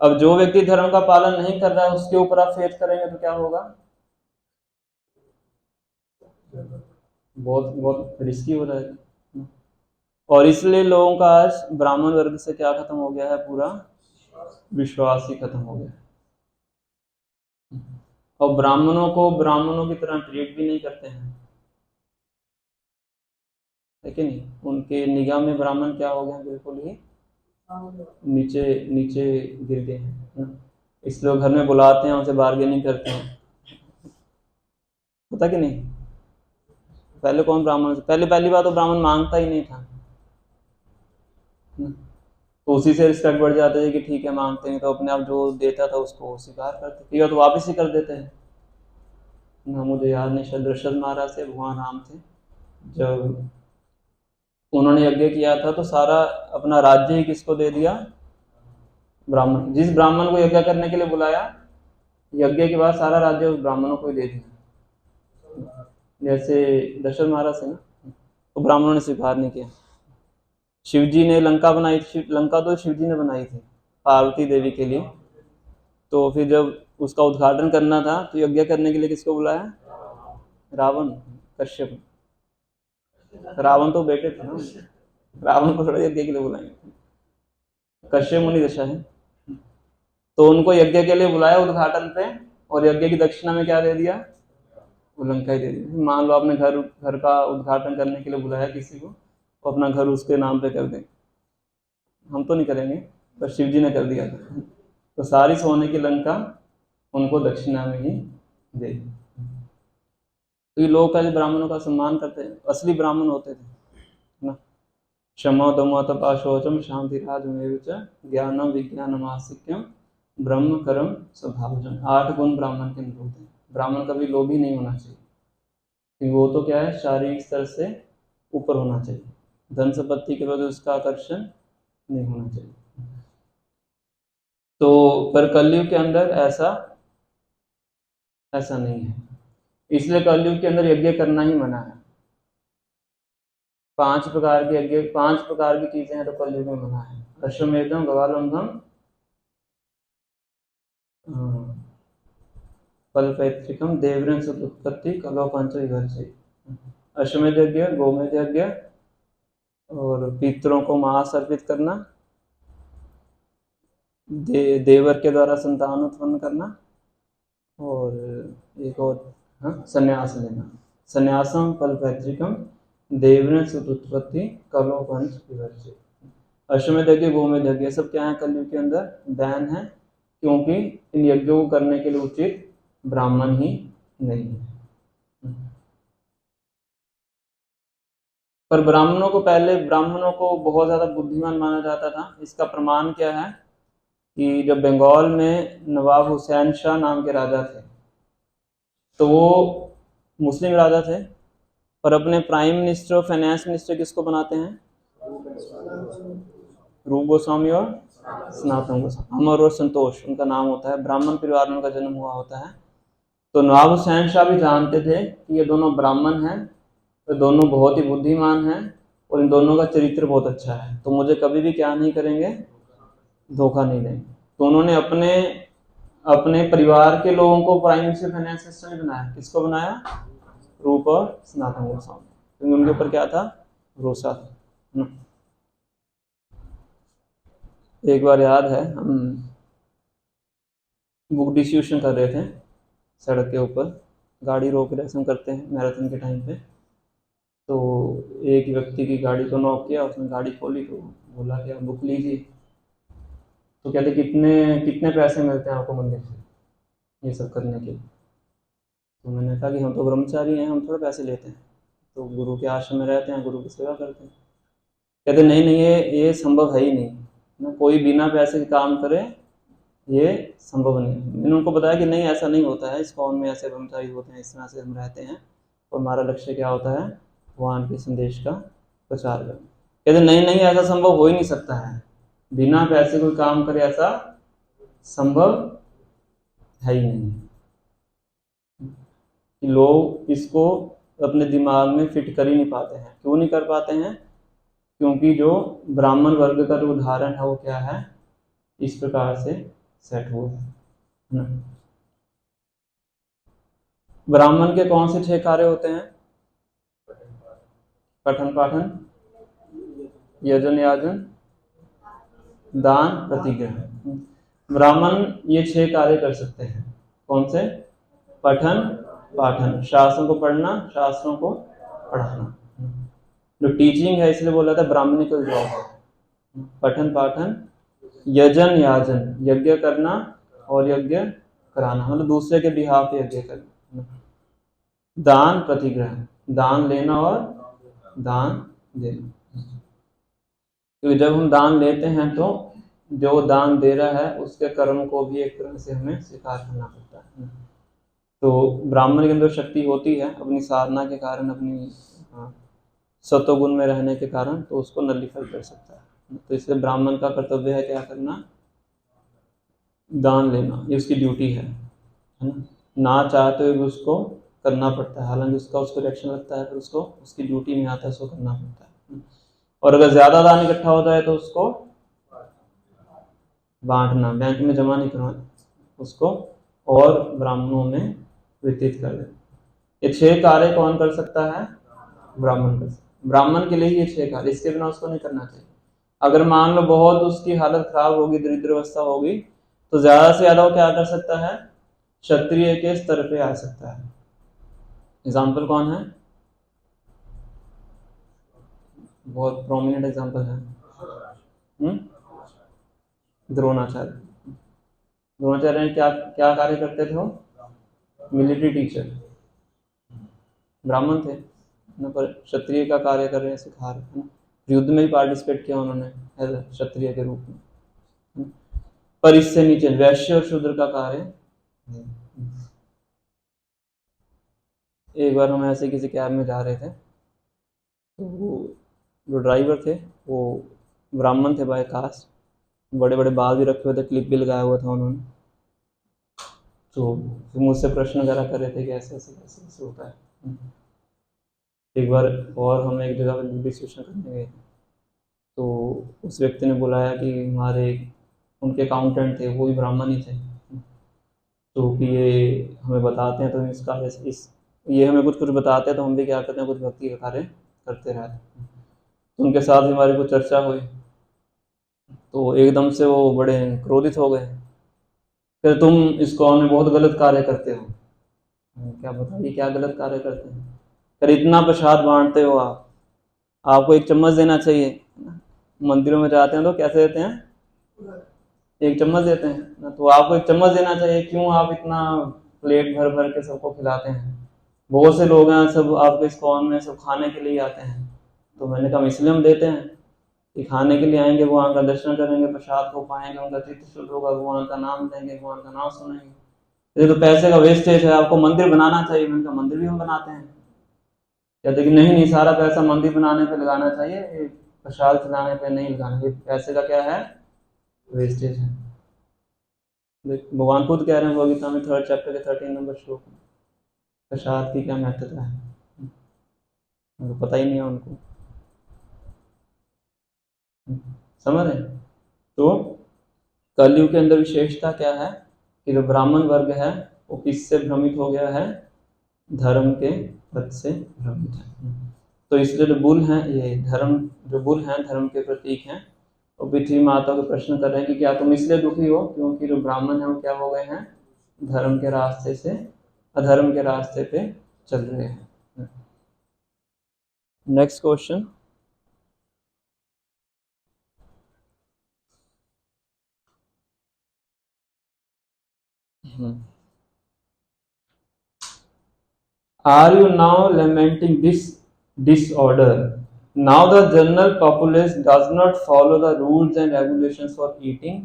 अब जो व्यक्ति धर्म का पालन नहीं कर रहा है, उसके ऊपर आप फेथ करेंगे तो क्या होगा, बहुत बहुत रिस्की हो जाएगा। और इसलिए लोगों का आज ब्राह्मण वर्ग से क्या खत्म हो गया है, पूरा विश्वास ही खत्म हो गया। और ब्राह्मणों को ब्राह्मणों की तरह ट्रीट भी नहीं करते हैं, है कि नहीं। उनके निगाह में ब्राह्मण क्या हो गए, बिल्कुल ही नीचे नीचे गिर गए हैं। इसलिए घर में बुलाते हैं, उनसे बार्गेनिंग करते हैं, पता कि नहीं। पहले कौन ब्राह्मण से, पहली बात तो ब्राह्मण मांगता ही नहीं था, तो उसी से रिस्पेक्ट बढ़ जाते थे कि ठीक है मांगते नहीं, तो अपने आप जो देता था उसको स्वीकार करते, या तो वापस ही कर देते हैं ना। मुझे याद नहीं, शायद दशरथ महाराज से भगवान राम थे, जब उन्होंने यज्ञ किया था तो सारा अपना राज्य ही किसको दे दिया, ब्राह्मण। जिस ब्राह्मण को यज्ञ करने के लिए बुलाया, यज्ञ के बाद सारा राज्य उस ब्राह्मणों को ही दे दिया। जैसे दशरथ महाराज है ना, तो ब्राह्मणों ने स्वीकार नहीं किया। शिवजी ने लंका बनाई थी, लंका तो शिवजी ने बनाई थी पार्वती देवी के लिए, तो फिर जब उसका उद्घाटन करना था तो यज्ञ करने के लिए किसको बुलाया, रावण, कश्यप। रावण तो बेटे थे ना, रावण को थोड़ा यज्ञ के लिए बुलाएंगे, कश्यप मुनि दशा है। तो उनको यज्ञ के लिए बुलाया उद्घाटन पे, और यज्ञ की दक्षिणा में क्या दे दिया, वो लंका ही दे दिया। मान लो आपने घर का उद्घाटन करने के लिए बुलाया किसी को, तो अपना घर उसके नाम पे कर दें, हम तो नहीं करेंगे, पर शिव जी ने कर दिया था। तो सारी सोने की लंका उनको दक्षिणा में ही दे दी। तो ये लोग पहले ब्राह्मणों का सम्मान करते हैं, असली ब्राह्मण होते थे ना। क्षमा दमो तपा शौचम शांति राजमेव च ज्ञानम विज्ञानम आस्तिक्यम ब्रह्म कर्म स्वभावजम। 8 गुण ब्राह्मण के अंदर होते हैं। ब्राह्मण कभी लोभी नहीं होना चाहिए, क्योंकि वो तो क्या है, शारीरिक स्तर से ऊपर होना चाहिए। धन संपत्ति के प्रति उसका आकर्षण नहीं होना चाहिए। तो पर कलयुग के अंदर ऐसा नहीं है, इसलिए कलयुग के अंदर यज्ञ करना ही मना है। 5 प्रकार के यज्ञ, 5 प्रकार की चीजें हैं तो कलयुग में मना है। अश्वमेधम गवालंभम फलपैतृकम देवरंश उत्पत्ति कलो पंच विभर्षि। अश्वमेध यज्ञ, गोमेध यज्ञ, और पितरों को मांस अर्पित करना, देवर के द्वारा संतान उत्पन्न करना, और एक और संन्यास लेना। संन्यासम फलपैतृकम देवरंश उत्पत्ति कलो पंच विभर्षि। अश्वमेध यज्ञ, गोमेध यज्ञ सब क्या है, कलयुग के अंदर बैन है, क्योंकि इन यज्ञों को करने के लिए उचित ब्राह्मण ही नहीं है। पर ब्राह्मणों को बहुत ज्यादा बुद्धिमान माना जाता था। इसका प्रमाण क्या है कि जब बंगाल में नवाब हुसैन शाह नाम के राजा थे, तो वो मुस्लिम राजा थे, पर अपने प्राइम मिनिस्टर और फाइनेंस मिनिस्टर किसको बनाते हैं, रूप गोस्वामी और सनातन गोस्वामी। अमर और संतोष उनका नाम होता है, ब्राह्मण परिवार में उनका जन्म हुआ होता है। तो नवाब हुसैन शाह भी जानते थे कि ये दोनों ब्राह्मण हैं, तो दोनों बहुत ही बुद्धिमान हैं, और इन दोनों का चरित्र बहुत अच्छा है, तो मुझे कभी भी क्या नहीं करेंगे, धोखा नहीं देंगे। तो उन्होंने अपने परिवार के लोगों को प्राइम मिनिस्टर फाइनेंस मिनिस्टर नहीं बनाया। किसको बनाया, रूप और सनातन गोस्वामी, क्योंकि उनके ऊपर क्या था, भरोसा था। एक बार याद है, हम बुक डिस्ट्रीब्यूशन कर रहे थे सड़क के ऊपर, गाड़ी रोक रहे हम करते हैं मैराथन के टाइम पे। तो एक व्यक्ति की गाड़ी को नॉक किया, उसने गाड़ी खोली तो बोला कि आप बुक लीजिए। तो कहते कितने पैसे मिलते हैं आपको मंदिर से ये सब करने के। तो मैंने कहा कि हम तो ब्रह्मचारी हैं, हम थोड़े पैसे लेते हैं, तो गुरु के आश्रम में रहते हैं, गुरु की सेवा करते हैं। कहते नहीं ये संभव है ही नहीं ना, कोई बिना पैसे के काम करे ये संभव नहीं है। मैंने उनको बताया कि नहीं, ऐसा नहीं होता है, इस कौन में ऐसे ब्रह्मचारी होते हैं, इस तरह से हम रहते हैं, और हमारा लक्ष्य क्या होता है, भगवान के संदेश का प्रचार करना। कहते नहीं ऐसा संभव हो ही नहीं सकता है, बिना पैसे कोई काम करे ऐसा संभव है ही नहीं। लोग इसको अपने दिमाग में फिट कर ही नहीं पाते हैं। क्यों नहीं कर पाते हैं, क्योंकि जो ब्राह्मण वर्ग का जो उदाहरण है वो क्या है, इस प्रकार से सेट हुआ है। ब्राह्मण के कौन से 6 कार्य होते हैं, पठन पाठन, यजन याजन, दान, प्रतिग्रह। ब्राह्मण ये 6 कार्य कर सकते हैं। कौन से, पठन पाठन, शास्त्रों को पढ़ना, शास्त्रों को पढ़ाना। जो टीचिंग है इसलिए बोला था ब्राह्मणिकल जॉब है। पठन पाठन, यजन याजन, यज्ञ करना और यज्ञ कराना, मतलब दूसरे के बिहाफ यज्ञ करना। दान प्रतिग्रह, दान लेना और दान देना। क्योंकि जब हम दान लेते हैं तो जो दान दे रहा है उसके कर्म को भी एक तरह से हमें स्वीकार करना पड़ता है। तो ब्राह्मण के अंदर शक्ति होती है अपनी साधना के कारण, अपनी सत्वगुण में रहने के कारण, तो उसको नलिफाई कर सकता है। तो इसलिए ब्राह्मण का कर्तव्य है क्या करना, दान लेना, ये उसकी ड्यूटी है ना चाहते हुए भी उसको करना पड़ता है। हालांकि उसको रिएक्शन लगता है, फिर उसको उसकी ड्यूटी में आता है, उसको करना पड़ता है। और अगर ज्यादा दान इकट्ठा होता है तो उसको बांटना, बैंक में जमा नहीं करवाना, उसको और ब्राह्मणों में वितरित कर देना। ये 6 कार्य कौन कर सकता है, ब्राह्मण कर सकता है। ब्राह्मण के लिए ये 6 कार्य, इसके बिना उसको नहीं करना चाहिए। अगर मान लो बहुत उसकी हालत खराब होगी, दरिद्र अवस्था होगी, तो ज्यादा से ज्यादा वो क्या कर सकता है, क्षत्रिय के स्तर पे आ सकता है। एग्जाम्पल कौन है, बहुत प्रोमिनेंट एग्जाम्पल है द्रोणाचार्य। द्रोणाचार्य ने क्या क्या कार्य करते थे वो? मिलिट्री टीचर, ब्राह्मण थे ना, पर क्षत्रिय का कार्य कर रहे हैं, सिखा रहे हैं। युद्ध में भी पार्टिसिपेट किया उन्होंने एज क्षत्रिय के रूप में, पर इससे नीचे वैश्य और शूद्र का कार्य। एक बार हम ऐसे किसी कैब में जा रहे थे, तो जो ड्राइवर थे वो ब्राह्मण थे बाय कास्ट, बड़े बड़े बाल भी रखे हुए थे, क्लिप भी लगाया हुआ था उन्होंने। तो फिर मुझसे प्रश्न वगैरह कर रहे थे कि ऐसे ऐसे कैसे कैसे होता है। एक बार और हम एक जगह पर डिस्कशन करने गए, तो उस व्यक्ति ने बुलाया कि हमारे उनके अकाउंटेंट थे, वो भी ब्राह्मण ही थे, तो कि ये हमें बताते हैं, तो इस कार्य ये हमें कुछ कुछ बताते हैं, तो हम भी क्या करते हैं, कुछ भक्ति का कार्य करते रहते हैं। तो उनके साथ भी हमारी कुछ चर्चा हुई, तो एकदम से वो बड़े क्रोधित हो गए, फिर तुम इस्कॉन में बहुत गलत कार्य करते हो। क्या बताइए क्या गलत कार्य करते हैं? फिर इतना प्रसाद बांटते हो आप, आपको एक चम्मच देना चाहिए। मंदिरों में जाते हैं तो कैसे देते हैं? एक चम्मच देते हैं ना, तो आपको एक चम्मच देना चाहिए, क्यों आप इतना प्लेट भर भर के सबको खिलाते हैं? बहुत से लोग हैं, सब आपके इस्कॉन में सब खाने के लिए आते हैं। तो मैंने कहा इसलिए हम देते हैं कि खाने के लिए आएंगे, भगवान का दर्शन करेंगे, प्रसाद को पाएंगे, उनका चित्त शुद्ध होगा, भगवान का नाम लेंगे, भगवान का नाम सुनेंगे। ये तो पैसे का वेस्टेज है, आपको मंदिर बनाना चाहिए। मैंने कहा मंदिर भी हम बनाते हैं। कहते कि नहीं नहीं, सारा पैसा मंदिर बनाने पे लगाना चाहिए, प्रसाद खिलाने पे नहीं लगाना। ये पैसे का क्या है? वेस्टेज है। भगवान खुद कह रहे हैं भगवद में 3rd चैप्टर के 13 नंबर श्लोक में, प्रसाद की क्या महत्वता है, उनको पता ही नहीं है उनको। समझ रहे? तो कलयुग के अंदर विशेषता क्या है कि जो ब्राह्मण वर्ग है वो किससे भ्रमित हो गया है? धर्म के पद से भ्रमित है। तो इसलिए जो बुल हैं, ये धर्म, जो बुल हैं धर्म के प्रतीक हैं, और पृथ्वी माता को प्रश्न कर रहे हैं कि क्या तुम इसलिए दुखी हो क्योंकि जो ब्राह्मण है वो क्या हो गए हैं? धर्म के रास्ते से अधर्म के रास्ते पे चल रहे हैं। Next question, Are you now lamenting this disorder? Now the general populace does not follow the rules and regulations for eating,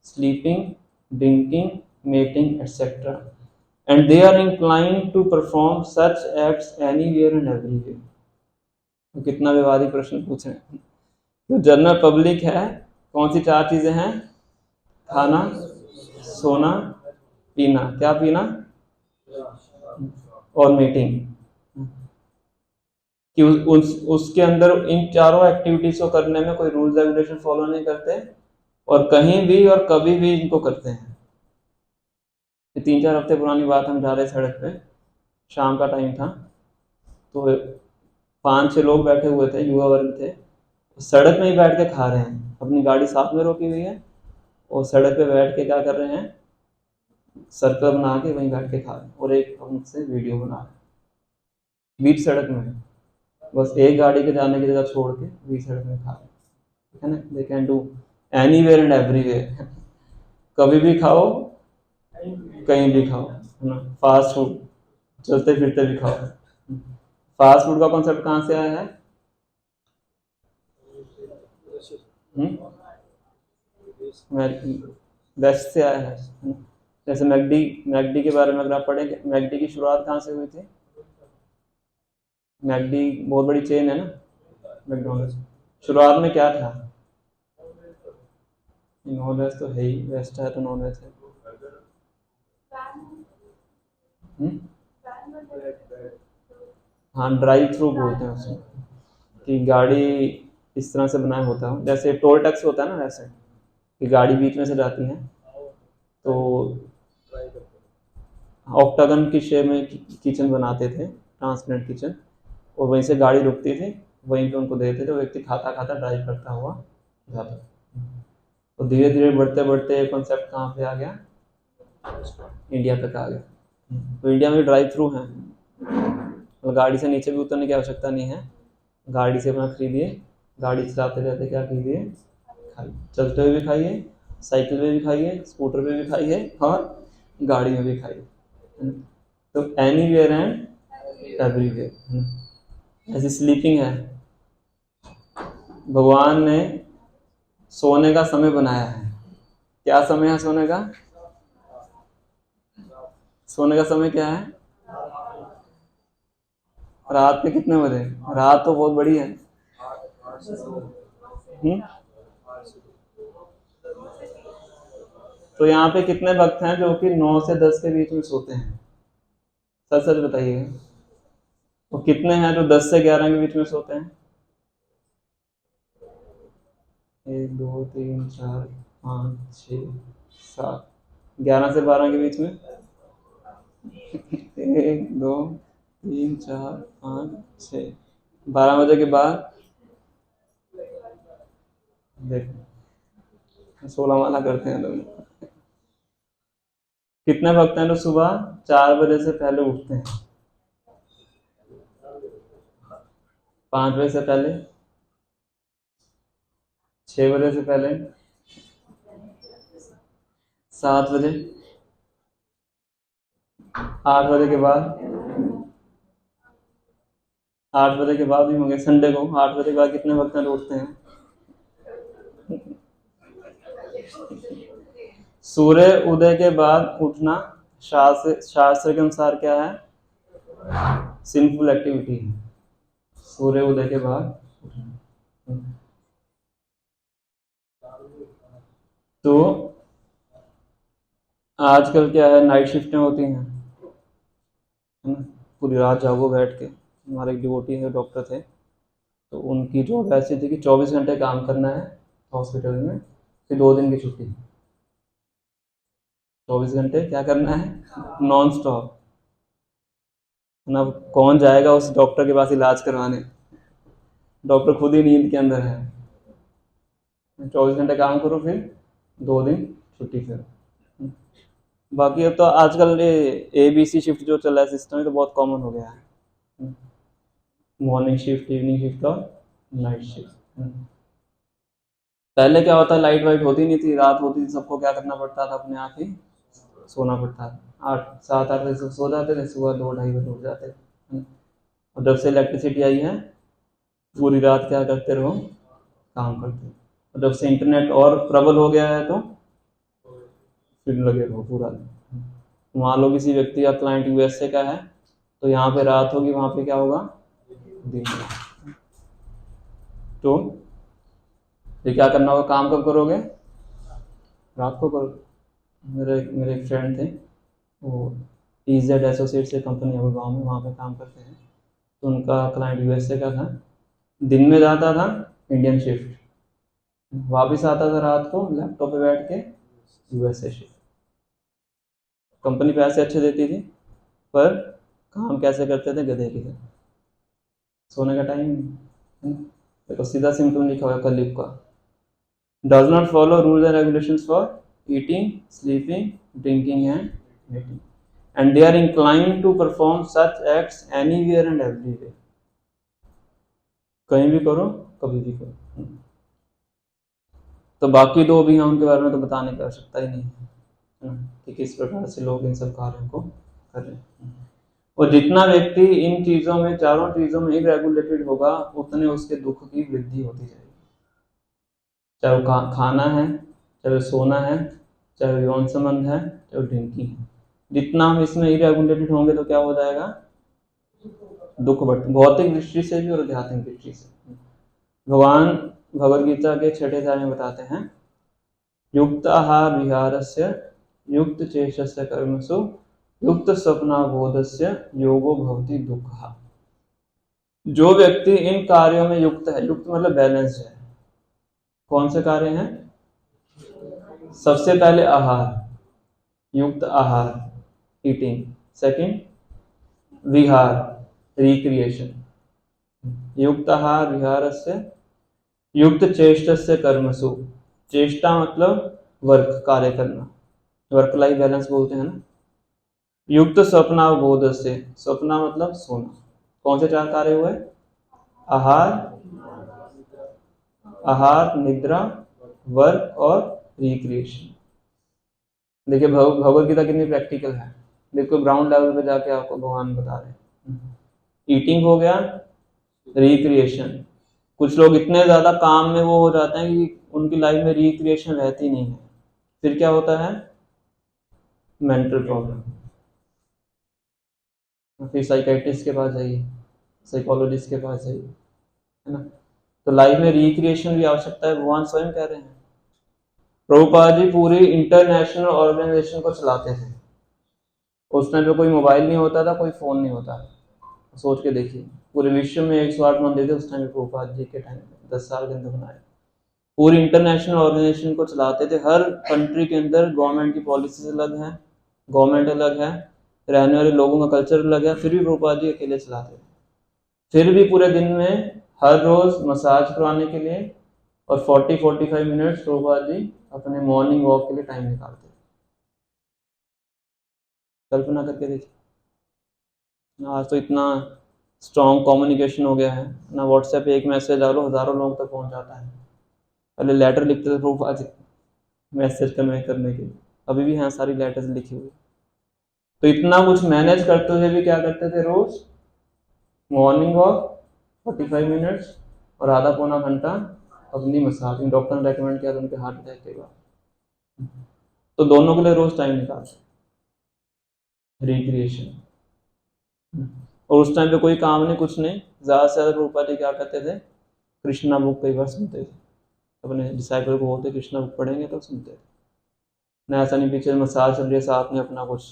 sleeping, drinking, mating, etc. And they are inclined to perform such acts anywhere and everywhere. तो कितना विवादी प्रश्न पूछे। तो general public है, कौन सी 4 चीजें हैं? खाना, सोना, पीना, क्या पीना? और मीटिंग, कि उसके अंदर इन चारों एक्टिविटीज को करने में कोई रूल्स रेगुलेशन फॉलो नहीं करते, और कहीं भी और कभी भी इनको करते हैं। 3-4 हफ्ते पुरानी बात, हम जा रहे सड़क पे, शाम का टाइम था, तो 5-6 लोग बैठे हुए थे, युवा वर्ग थे, सड़क में ही बैठ के खा रहे हैं, अपनी गाड़ी साथ में रोकी हुई है, और सड़क पे बैठ के क्या कर रहे हैं? सर्कल बना के वहीं बैठ के खा रहे हैं, और एक उनसे वीडियो बना रहे हैं बीच सड़क में, बस एक गाड़ी के जाने की जगह छोड़ के बीच सड़क में खा रहे हैं, है ना? They can do anywhere and everywhere, कभी भी खाओ, कहीं भी खाओ, है ना? फास्ट फूड, चलते फिरते भी खाओ। फास्ट फूड का कॉन्सेप्ट कहाँ से आया है? वेस्ट से आया है। जैसे मैकडी के बारे में अगर आप पढ़ेंगे, मैकडी की शुरुआत कहाँ से हुई थी? मैकडी बहुत बड़ी चेन है ना, मैकडोनल्ड्स। शुरुआत में क्या था? नॉन वेज तो है ही, वेस्ट है तो नॉन वेज है। हाँ, ड्राइव थ्रू बोलते हैं उसको, कि गाड़ी इस तरह से बनाया होता है, जैसे टोल टैक्स होता है ना, वैसे कि गाड़ी बीच में से जाती है, तो ऑक्टागन की शेप में किचन बनाते थे, ट्रांसपेरेंट किचन, और वहीं से गाड़ी रुकती थी, वहीं पे उनको देते थे, व्यक्ति खाता खाता ड्राइव करता हुआ जाता। तो धीरे धीरे बढ़ते बढ़ते कॉन्सेप्ट कहाँ पे आ गया? इंडिया तक आ गया। तो इंडिया में ड्राइव थ्रू है, तो गाड़ी से नीचे भी उतरने की आवश्यकता नहीं है, गाड़ी से अपना खरीदिए, गाड़ी चलाते रहते क्या कीजिए? खाइए, चलते हुए भी खाइए साइकिल पे भी खाई है, स्कूटर पे भी खाई है और गाड़ी में भी खाई है। तो एनी वेयर एंड एवरीवेयर। ऐसी स्लीपिंग है, भगवान ने सोने का समय बनाया है। क्या समय है सोने का? सोने का समय क्या है? रात के कितने बजे? रात तो बहुत बड़ी है। तो यहाँ पे कितने भक्त हैं जो कि 9 से 10 के बीच में सोते हैं? सच सच बताइए। तो कितने हैं जो 10 से 11 के बीच में सोते हैं? 1 2 3 4 5 6 7। 11 से 12 के बीच में 1 2 3 4 5 6। 12 बजे के बाद देखो 16 माला करते हैं लोग। कितने भक्त हैं जो सुबह 4 बजे से पहले उठते हैं? 5 बजे से पहले, 6 बजे से पहले, 7 बजे, 8 बजे के बाद। 8 बजे के बाद भी होंगे संडे को। 8 बजे के बाद कितने भक्त हैं जो उठते हैं? सूर्य उदय के बाद उठना शास्त्र के अनुसार क्या है? सिंफुल एक्टिविटी है सूर्य उदय के बाद उठना। तो आजकल क्या है, नाइट शिफ्टें होती हैं, है ना, पूरी रात जागो बैठ के। हमारे एक डिवोटी है, डॉक्टर थे, तो उनकी जॉब ऐसी थी कि 24 घंटे काम करना है हॉस्पिटल में, फिर 2 दिन की छुट्टी। 24 घंटे क्या करना है? Non stop. ना कौन जाएगा उस डॉक्टर के पास इलाज करवाने? डॉक्टर खुद ही नींद के अंदर है। 24 घंटे काम करो, फिर 2 दिन छुट्टी। फिर बाकी अब तो आजकल ये ABC शिफ्ट जो चल रहा है सिस्टम, तो बहुत कॉमन हो गया है। मॉर्निंग शिफ्ट, इवनिंग शिफ्ट और नाइट शिफ्ट। पहले क्या होता, लाइट वाइट होती नहीं थी, रात होती थी, सबको क्या करना पड़ता था, अपने आप ही सोना पड़ता था। 7-8 बजे सब सो जाते थे, सुबह 2-2:30 बजे उठ जाते थे। और जब से इलेक्ट्रिसिटी आई है, पूरी रात क्या करते रहो, काम करते। और जब से इंटरनेट और प्रबल हो गया है, तो फिर लगे रहो पूरा दिन। मान लो किसी व्यक्ति का क्लाइंट USA का है, तो यहाँ पे रात होगी, वहाँ पे क्या होगा, दिन में। तो ये क्या करना होगा, काम कब करोगे? रात को करोगे। मेरे एक फ्रेंड थे, वो EZ एसोसिएट से कंपनी है गाँव में, वहाँ पे काम करते हैं। तो उनका क्लाइंट USA का था, दिन में जाता था इंडियन शिफ्ट, वापस आता था रात को लैपटॉप पे बैठ के USA शिफ्ट। कंपनी पैसे अच्छे देती थी, पर काम कैसे करते थे, गधे की तरह। सोने का टाइम नहीं। देखो सीधा सिम्टम लिखा हुआ कलयुग का। Does not follow rules and regulations for eating, sleeping, drinking and mating, and they are inclined to perform such acts anywhere and everywhere. कहीं भी करो, कभी भी करो। तो बाकी 2 भी हैं, उनके बारे में तो बताने की आवश्यकता ही नहीं है कि किस प्रकार से लोग इन सब कार्यों को कर रहे हैं। और जितना व्यक्ति इन चीजों में, चारों चीजों में इरेगुलेटेड होगा, उतने उसके दुख की वृद्धि होती जाएगी। चाहे वो खाना है, चाहे वो सोना है, चाहे वो यौन संबंध है, चाहे वो ड्रिंकिंग है। जितना हम इसमें इरेगुलेटेड होंगे तो क्या हो जाएगा, दुख बढ़ते, भौतिक दृष्टि से भी और आध्यात्मिक दृष्टि से। भगवान भगवद गीता के 6ठे अध्याय में बताते हैं, युक्त आहार विहारस्य युक्त चेष्टस्य कर्मसु युक्त स्वप्नाबोधस्य योगो भवति दुःखः। जो व्यक्ति इन कार्यों में युक्त है, युक्त मतलब बैलेंस है। कौन से कार्य हैं? सबसे पहले आहार, युक्त आहार, ईटिंग। सेकंड विहार, रिक्रिएशन। युक्त आहार विहारस्य युक्त चेष्टस्य कर्मसु। चेष्टा मतलब वर्क, कार्य करना, वर्क लाइफ बैलेंस बोलते हैं ना। युक्त स्वप्नावबोध से, स्वप्ना मतलब सोना। कौन से 4 कार्य हुए? आहार, निद्रा, वर्क और रिक्रिएशन। देखिए भगवद गीता कितनी प्रैक्टिकल है, बिल्कुल ग्राउंड लेवल पे जाके आपको भगवान बता रहे हैं। ईटिंग हो गया, रिक्रिएशन। कुछ लोग इतने ज्यादा काम में वो हो जाते हैं कि उनकी लाइफ में रिक्रिएशन रहती नहीं है, फिर क्या होता है, मेंटल प्रॉब्लम। फिर साइकेट्रिस्ट के पास जाइए, साइकोलॉजिस्ट के पास जाइए, है ना। तो लाइफ में रिक्रिएशन की आवश्यकता है, भगवान स्वयं कह रहे हैं। प्रभुपाद जी पूरी इंटरनेशनल ऑर्गेनाइजेशन को चलाते थे। उस टाइम पे कोई मोबाइल नहीं होता था, कोई फोन नहीं होता। सोच के देखिए, पूरे विश्व में 108 मंदिर थे उस टाइम पे प्रभुपाद जी के टाइम में, 10 साल के अंदर बनाए। पूरी इंटरनेशनल ऑर्गेनाइजेशन को चलाते थे। हर कंट्री के अंदर गवर्नमेंट की पॉलिसीज अलग है, गवर्नमेंट अलग है, रहने वाले लोगों का कल्चर अलग है, फिर भी प्रभुपाद जी अकेले चलाते थे। फिर भी पूरे दिन में हर रोज मसाज करवाने के लिए और 40-45 मिनट्स प्रभुपाद जी अपने मॉर्निंग वॉक के लिए टाइम निकालते थे। कल्पना करके देखिए। आज तो इतना स्ट्रॉन्ग कम्युनिकेशन हो गया है ना, व्हाट्सएप पे एक मैसेज डालो हजारों लोगों तक पहुंच जाता है। पहले लेटर लिखते थे प्रभुपाद जी मैसेज कन्वे करने के लिए, अभी भी यहाँ सारी लेटर्स लिखी हुई। तो इतना कुछ मैनेज करते हुए भी क्या करते थे, रोज मॉर्निंग वॉक 45 मिनट्स और आधा पौना घंटा अपनी मसाज। डॉक्टर ने रेकमेंड किया था उनके हार्ट अटैक के बाद। तो दोनों के लिए रोज टाइम निकालते, रिक्रिएशन। और उस टाइम पे कोई काम नहीं, कुछ नहीं, ज्यादा से ज्यादा प्रभुपाद जी क्या करते थे, कृष्णा बुक कई बार सुनते थे। अपने डिसाइपल को बोलते कृष्णा बुक पढ़ेंगे तो सुनते थे ना। ऐसा नहीं पीछे मसाज चल रही है, साथ में अपना कुछ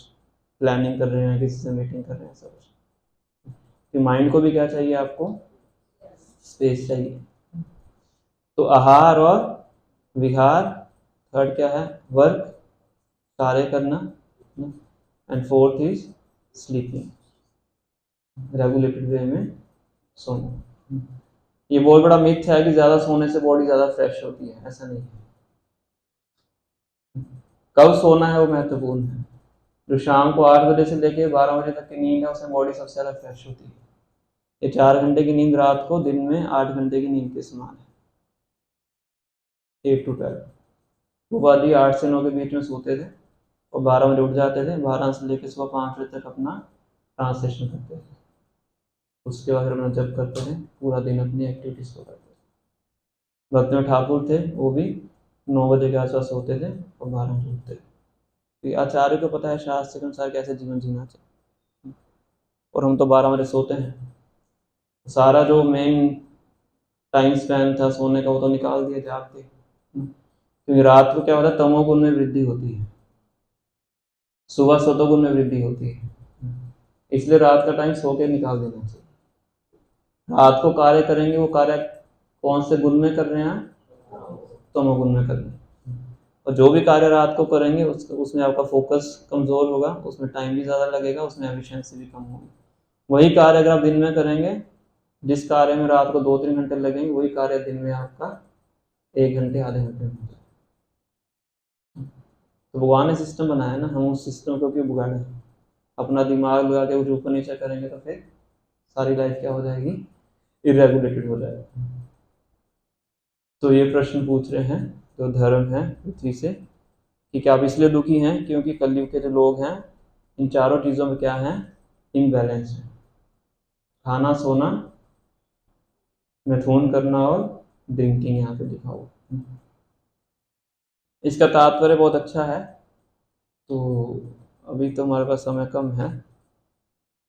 प्लानिंग कर रहे हैं, किसी से मीटिंग कर रहे हैं, ऐसा कुछ। कि माइंड को भी क्या चाहिए, आपको स्पेस चाहिए। तो आहार और विहार, थर्ड क्या है, वर्क, कार्य करना, and fourth is sleeping, regulated way में सोना। ये बहुत बड़ा मिथ है कि ज्यादा सोने से बॉडी ज्यादा फ्रेश होती है, ऐसा नहीं है। कब सोना है वो महत्वपूर्ण है। जो शाम को 8 बजे से लेके 12 बजे तक की नींद है उसमें बॉडी सबसे ज्यादा फ्रेश होती है। ये 4 घंटे की नींद रात को, दिन में 8 घंटे की नींद के समान है, 8 to 12। वो वादी 8 से 9 के बीच में सोते थे और 12 बजे उठ जाते थे, 12 से लेकर सुबह 5 बजे तक अपना ट्रांसलेशन करते थे। उसके बाद अपना जब करते थे, पूरा दिन अपनी एक्टिविटीज को करते थे। भक्त में ठाकुर थे, वो भी 9 बजे के आसपास सोते थे और 12 बजे उठते थे। आचार्य को पता है शास्त्र के अनुसार कैसे जीवन जीना चाहिए, और हम तो 12 बजे सोते हैं। सारा जो मेन टाइम स्पैन था सोने का वो तो निकाल दिया जाग के, क्योंकि रात को क्या होता है, तमोगुण में वृद्धि होती है, सुबह सतोगुण में वृद्धि होती है। इसलिए रात का टाइम सो के निकाल देना चाहिए। रात को कार्य करेंगे, वो कार्य कौन से गुण में कर रहे हैं, तमोगुण में कर रहे हैं। और जो भी कार्य रात को करेंगे उसमें आपका फोकस कमजोर होगा, उसमें टाइम भी ज्यादा लगेगा, उसमें एफिशिएंसी भी कम होगी। वही कार्य अगर आप दिन में करेंगे, जिस कार्य में रात को 2-3 घंटे लगेंगे, वही कार्य दिन में आपका 1 घंटे आधे घंटे में होगा। तो भगवान ने सिस्टम बनाया ना, हम उस सिस्टम को क्यों बिगाड़े। अपना दिमाग लगा के कुछ ऊपर नीचे करेंगे तो फिर सारी लाइफ क्या हो जाएगी, इरेगुलेटेड हो जाएगी। तो ये प्रश्न पूछ रहे हैं जो धर्म है पृथ्वी से, कि क्या आप इसलिए दुखी हैं क्योंकि कलयुग के जो लोग हैं इन चारों चीजों में क्या है, इम्बैलेंस है। खाना, सोना, मैथुन करना और ड्रिंकिंग, यहाँ पे लिखा हुआ। इसका तात्पर्य बहुत अच्छा है। तो अभी तो हमारे पास समय कम है,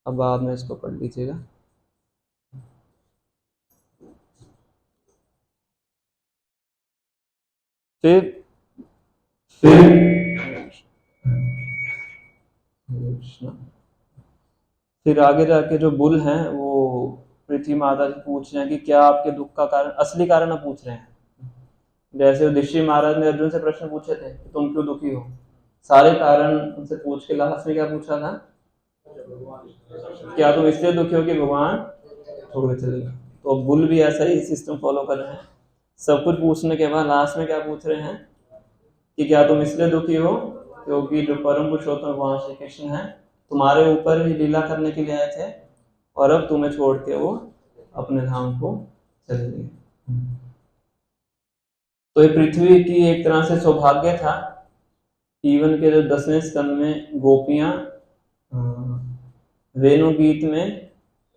अब बाद में इसको पढ़ लीजिएगा। फिर आगे जाके जो बुल हैं वो पृथ्वी माता से पूछ रहे हैं कि क्या आपके दुख का कारण, असली कारण अब पूछ रहे हैं। जैसे युधिष्ठिर महाराज ने अर्जुन से प्रश्न पूछे थे कि तुम क्यों दुखी हो, सारे कारण उनसे पूछ के लास्ट में क्या पूछा था, क्या तुम इसलिए दुखी हो कि भगवान छोड़ के चले गए। तो बुल भी ऐसा ही सिस्टम फॉलो कर रहे हैं। सब कुछ पूछने के बाद लास्ट में क्या पूछ रहे हैं कि क्या तुम इसलिए दुखी हो क्योंकि जो परम पुरुषोत्तम भगवान श्री कृष्ण है तुम्हारे ऊपर ही लीला करने के लिए आए थे और अब तुम्हें छोड़ के वो अपने धाम को चले गए। तो ये पृथ्वी की एक तरह से सौभाग्य था। इवन के जो 10वें स्कंद में गोपियां वेणु गीत में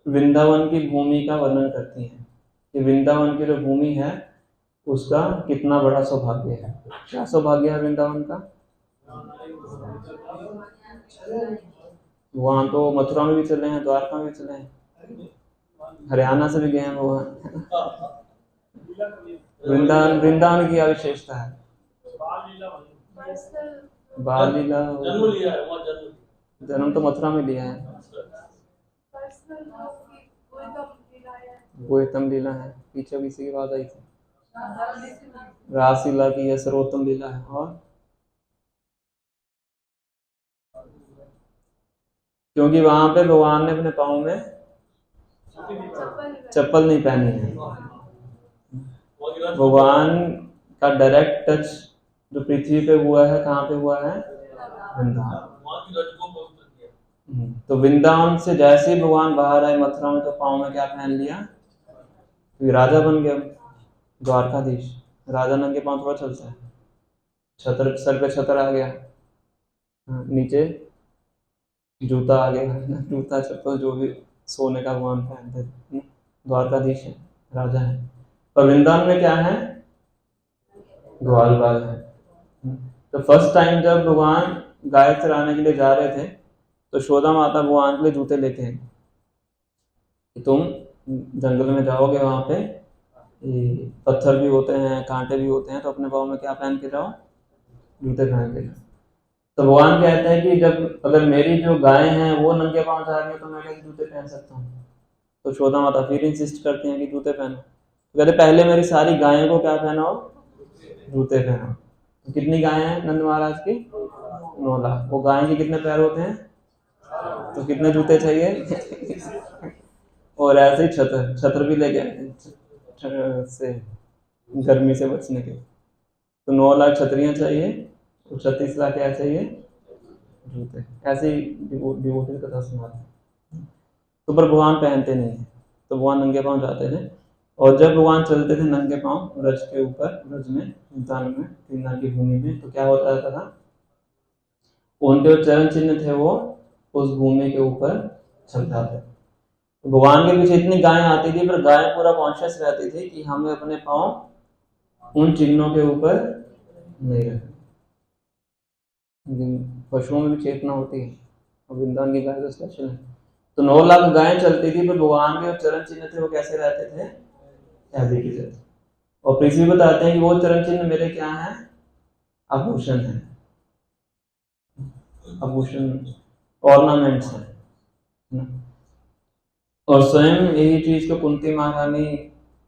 वृंदावन की भूमि का वर्णन करती हैं कि वृंदावन की जो भूमि है उसका कितना बड़ा सौभाग्य है। क्या सौभाग्य है वृंदावन का? वहां तो मथुरा में भी चले हैं, द्वारका में भी चले हैं, हरियाणा से भी गए हैं वो। वृंदावन की क्या विशेषता है? बाल लीला, जन्म तो मथुरा में लिया है, गोतम लीला है, पीछे किसी की बात आई थी, रासलीला की है, सर्वोत्तम लीला है। और क्योंकि वहां पे भगवान ने अपने पाँव में चप्पल नहीं पहनी है। भगवान का डायरेक्ट टच जो पृथ्वी पे हुआ है, कहाँ पे हुआ है? वृंदावन। तो वृंदावन से जैसे ही भगवान बाहर आए मथुरा में, तो पाँव में क्या पहन लिया? तो राजा बन गया, द्वारकाधीश। राजा नंगे पाँव थोड़ा चलता है, छतर सर पे छतर आ गया, नीचे जूता आ गया, जूता चप्पल जो भी सोने का भगवान पहनते थे। द्वारकाधीश है, राजा है। पर वृंदावन में क्या है? ग्वाल बाल है। तो फर्स्ट टाइम जब भगवान गाय चराने के लिए जा रहे थे तो यशोदा माता भगवान के लिए जूते लेके आई कि तुम जंगल में जाओगे, वहां पे पत्थर भी होते हैं, कांटे भी होते हैं, तो अपने पाँव में क्या पहन के जाओ? जूते पहन के जाओ। तो भगवान कहते हैं कि जब अगर मेरी जो गाय हैं वो नंगे पाँव जा रही है तो मैं कैसे जूते पहन सकता हूँ? तो यशोदा माता फिर इंसिस्ट करती हैं कि जूते पहनो। तो कहते पहले मेरी सारी गायों को क्या पहनाओ? जूते पहनाओ। तो कितनी गायें हैं नंद महाराज की? 9 लाख। वो गाय के कितने पैर होते हैं? तो कितने जूते चाहिए? और ऐसे ही छत्र भी लेके आए से गर्मी से बचने के। तो 9 लाख छतरियां चाहिए, तो 36 लाख क्या चाहिए? जूते। ऐसे ही डिवोटी कथा सुनाते हैं। तो पर भगवान पहनते नहीं है, तो भगवान नंगे पाँव जाते थे। और जब भगवान चलते थे नंगे पाँव ब्रज के ऊपर, ब्रज में, वृंदावन में, वृंदावन की भूमि में, तो क्या होता रहता था? उनके जो चरण चिन्ह थे वो उस भूमि के ऊपर चल जाते। तो भगवान के पीछे इतनी गायें आती थी, पर गायें पूरा कॉन्शियस रहती थी कि हमें अपने पाँव उन चिन्हों के ऊपर नहीं रखने। पशुओं में भी चेतना होती है, और वृंदावन की गाय तो स्पेशल है। तो 9 लाख गायें चलती थी, पर भगवान के चरण चिन्ह थे वो कैसे रहते थे? ऐसे की तरह। और पृथ्वी बताते हैं कि वो चरण चिन्ह मेरे क्या है? आभूषण है, आभूषण, ऑर्नामेंट्स है। और स्वयं यही चीज को कुंती महारानी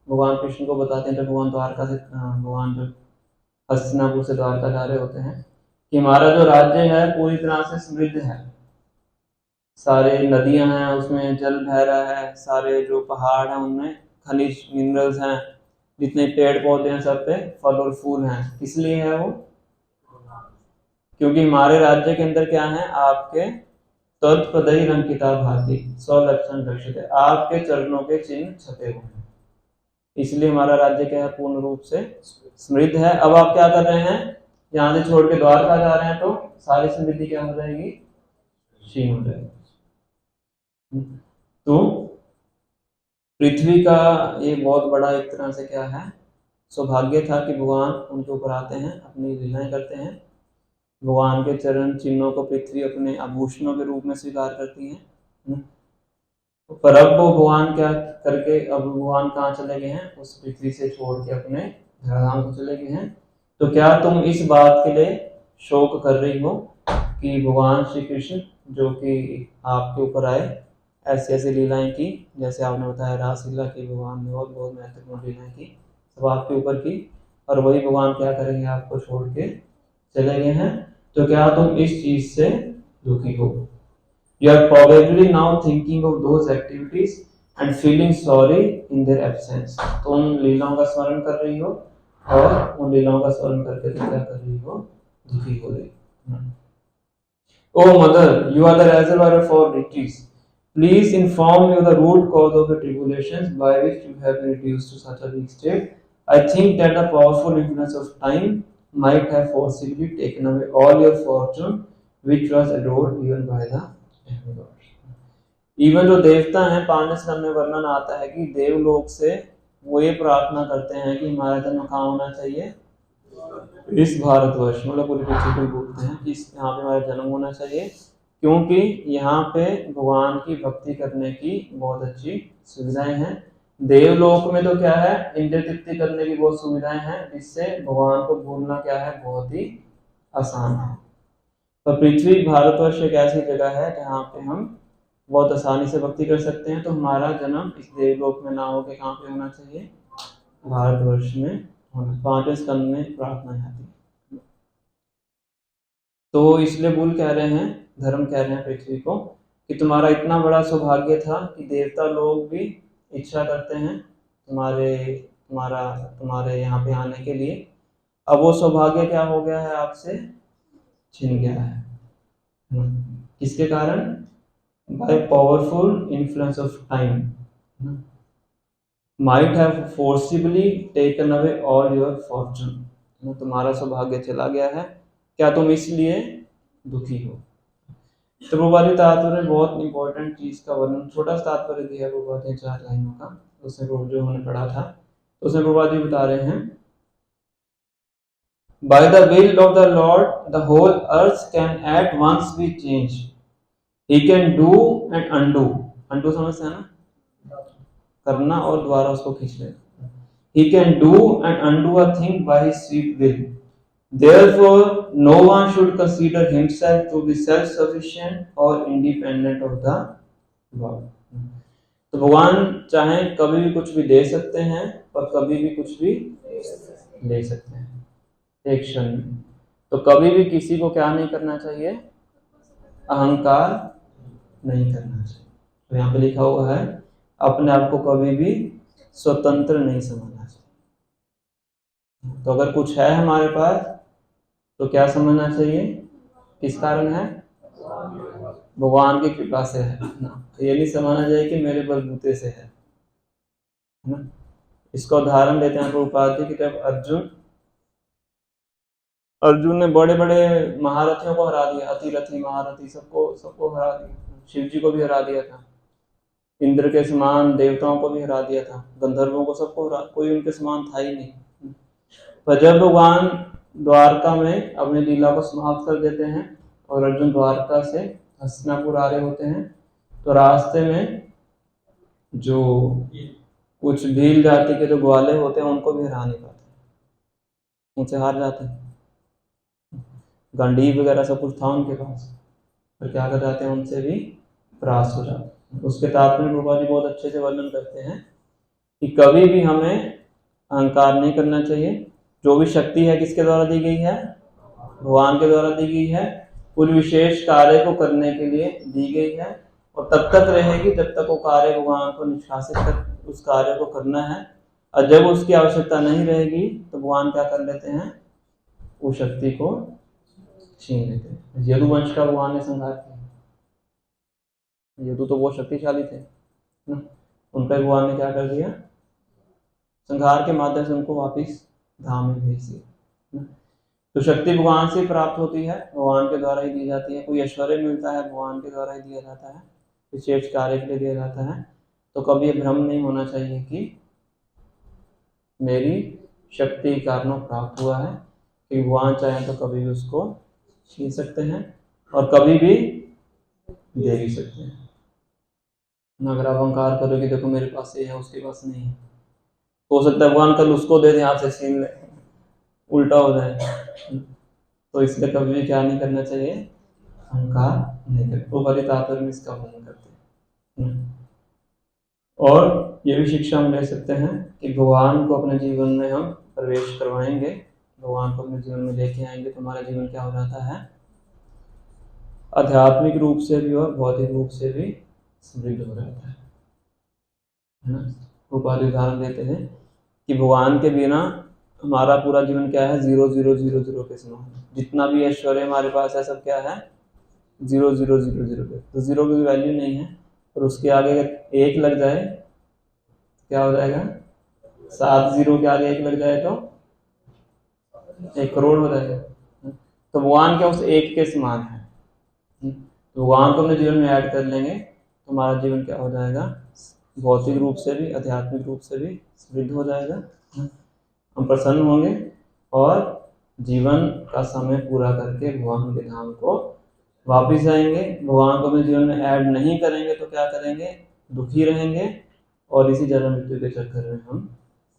भगवान कृष्ण को बताते हैं जब भगवान द्वारका से, भगवान जब हस्तिनापुर से द्वारका जा रहे होते हैं, कि हमारा जो राज्य है पूरी तरह से समृद्ध है। सारे नदियां हैं, उसमें जल बह रहा है, सारे जो पहाड़ हैं उनमें खनिज मिनरल्स हैं, जितने पेड़ पौधे हैं सब पे फल और फूल हैं। किस लिए है वो? क्योंकि हमारे राज्य के अंदर क्या है? आपके तत्पदई अंकिता भाति स्वलक्षण रक्षित है, आपके चरणों के चिन्ह छपे हुए हैं, इसलिए हमारा राज्य क्या है? पूर्ण रूप से समृद्ध है। अब आप क्या कर रहे हैं? यहाँ से छोड़ के द्वारका जा रहे हैं, तो सारी समृद्धि क्या हो जाएगी? क्षीण हो जाएगी। तो पृथ्वी का ये बहुत बड़ा एक तरह से क्या है? सौभाग्य था कि भगवान उनके ऊपर आते हैं, अपनी लीलाएं करते हैं। भगवान के चरण चिन्हों को पृथ्वी अपने आभूषणों के रूप में स्वीकार करती है। पर अब वो भगवान क्या करके, अब भगवान कहाँ चले गए हैं? उस पृथ्वी से छोड़ के अपने धराधाम को चले गए हैं। तो क्या तुम इस बात के लिए शोक कर रही हो कि भगवान श्री कृष्ण जो कि आपके ऊपर आए, ऐसी ऐसी लीलाएं की, जैसे आपने बताया रासलीला की, भगवान ने बहुत बहुत महत्वपूर्ण लीलाएं की, सब आपके ऊपर की, और वही भगवान क्या करेंगे? आपको छोड़ के चले गए हैं। तो क्या तुम इस चीज से दुखी हो? You are probably now thinking of those activities and feeling sorry in their absence. तो उन लीलाओं का स्मरण कर रही हो, और उन लीलाओं का स्मरण करके तुम क्या कर रही हो? दुखी हो रही हो। Oh mother, you are the reservoir of all riches. Please inform me of the root cause of the tribulations by which you have been reduced to such a weak state. I think that the powerful influence of time might have forcibly taken away all your fortune, which was adored even by the demigods. Even जो देवता हैं, पांडव में वर्णन आता है कि देवलोक से वो ये प्रार्थना करते हैं कि हमारा जन्म कहाँ होना चाहिए, इस भारतवर्ष, मतलब पूरे पृथ्वी को बोलते हैं कि यहाँ पे हमारा जन्म होना चाहिए, क्योंकि यहाँ पे भगवान की भक्ति करने की बहुत अच्छी सुविधाएं हैं। देवलोक में तो क्या है, इंद्रिय तृप्ति करने की बहुत सुविधाएं हैं, जिससे भगवान को भूलना क्या है, बहुत ही आसान है। तो पृथ्वी भारतवर्ष एक ऐसी जगह है जहाँ पे हम बहुत आसानी से भक्ति कर सकते हैं। तो हमारा जन्म इस देवलोक में ना होकर कहाँ पे होना चाहिए, भारतवर्ष में होना। 5वें स्कंद में प्रार्थना आती है। तो इसलिए बुल कह रहे हैं, धर्म कह रहे हैं पृथ्वी को कि तुम्हारा इतना बड़ा सौभाग्य था कि देवता लोग भी इच्छा करते हैं तुम्हारे यहाँ पे आने के लिए। अब वो सौभाग्य क्या हो गया है, आपसे छिन गया है। किसके कारण? By powerful influence of time might have forcibly taken away all your fortune. तुम्हारा सौभाग्य चला गया है, क्या तुम इसलिए दुखी हो? तो प्रभुपाद तात्पर्य में बहुत इंपॉर्टेंट चीज का वर्णन, छोटा सा तात्पर्य दिया प्रभुपाद ने 4 लाइनों का, उसमें जो हमने पढ़ा था, तो उसमें प्रभुपाद जी बता रहे हैं, By the will of the Lord, the whole earth can at once be changed. He can do and undo. Undo समझते हैं ना, करना और दोबारा उसको खींच लेना। He can do and undo a thing by his sweet will. Therefore, no one should consider himself to be self-sufficient or independent of the Lord. तो भगवान चाहे कभी भी कुछ भी दे सकते हैं और कभी भी कुछ भी ले सकते हैं एक क्षण में। तो कभी भी किसी को क्या नहीं करना चाहिए, अहंकार नहीं करना चाहिए। तो यहाँ पे लिखा हुआ है, अपने आप को कभी भी स्वतंत्र नहीं समझना चाहिए। तो अगर कुछ है हमारे पास तो क्या समझना चाहिए, किस कारण है, भगवान की कृपा से है ना। तो ये नहीं समझना चाहिए कि मेरे बलबूते से है ना। इसका उदाहरण देते हैं प्रभुपाद जी की, जब अर्जुन ने बड़े बड़े महारथियों को हरा दिया, अतिरथी महारथी सबको हरा दिया, शिव जी को भी हरा दिया था, इंद्र के समान देवताओं को भी हरा दिया था, गंधर्वों को सबको हरा, कोई उनके समान था ही नहीं। पर जब भगवान द्वारका में अपनी लीला को समाप्त कर देते हैं और अर्जुन द्वारका से हस्तिनापुर आ रहे होते हैं, तो रास्ते में जो कुछ भील जाति के जो ग्वाले होते हैं उनको भी हरा नहीं पाते, उनसे हार जाते हैं। गांडीव वगैरह सब कुछ था उनके पास, पर क्या कर जाते हैं, उनसे भी परास्त हो जाते हैं। उसके तात्पर्य प्रभुपाद जी बहुत अच्छे से वर्णन करते हैं कि कभी भी हमें अहंकार नहीं करना चाहिए। जो भी शक्ति है किसके द्वारा दी गई है, भगवान के द्वारा दी गई है, कुछ विशेष कार्य को करने के लिए दी गई है, और तब तक रहेगी जब तक वो कार्य भगवान को निष्कासित कर उस कार्य को करना है। और जब उसकी आवश्यकता नहीं रहेगी तो भगवान क्या कर लेते हैं, उस शक्ति को छीन लेते हैं। यदुवंश का भगवान ने संहार किया, यदु तो बहुत शक्तिशाली थे ना, उनका भगवान ने क्या कर दिया, संहार के माध्यम से उनको वापिस धाम में भेज दिया। तो शक्ति भगवान से प्राप्त होती है, भगवान के द्वारा ही दी जाती है। कोई ऐश्वर्य मिलता है भगवान के द्वारा ही दिया जाता है, विशेष कार्य के लिए दिया जाता है। तो कभी ये भ्रम नहीं होना चाहिए कि मेरी शक्ति कारणों प्राप्त हुआ है, कि भगवान चाहे तो कभी भी उसको छीन सकते हैं और कभी भी दे भी सकते हैं। अगर आप अहंकार करो कि देखो मेरे पास ये है उसके पास नहीं है, हो सकता है भगवान कल उसको दे दे, आपसे छीन ले, उल्टा हो जाए। तो इसलिए कभी भी क्या नहीं करना चाहिए, अहंकार नहीं करना। वो बड़ी तात्पर्य में इसका वर्णन करते हैं। और ये भी शिक्षा हम ले सकते हैं कि भगवान को अपने जीवन में हम प्रवेश करवाएंगे, भगवान को अपने जीवन में लेके आएंगे तो हमारा जीवन क्या हो जाता है, आध्यात्मिक रूप से भी और भौतिक रूप से भी समृद्ध हो जाता है ना। उपाधि उदाहरण देते हैं कि भगवान के बिना हमारा पूरा जीवन क्या है, 0 0 0 0 के समान। जितना भी ऐश्वर्य हमारे पास है सब क्या है, 0 0 0 0 पे। तो 0 की वैल्यू नहीं है, और उसके आगे अगर 1 लग जाए क्या हो जाएगा, 7 जीरो के आगे 1 लग जाए तो 1 करोड़ हो जाएगा। तो भगवान क्या उस एक के समान है। तो भगवान को अपने जीवन में ऐड कर लेंगे तो हमारा जीवन क्या हो जाएगा, भौतिक रूप से भी आध्यात्मिक रूप से भी समृद्ध हो जाएगा। हम प्रसन्न होंगे और जीवन का समय पूरा करके भगवान के धाम को वापिस आएंगे। भगवान को अपने जीवन में ऐड नहीं करेंगे तो क्या करेंगे, दुखी रहेंगे और इसी जन्म मृत्यु के चक्कर में हम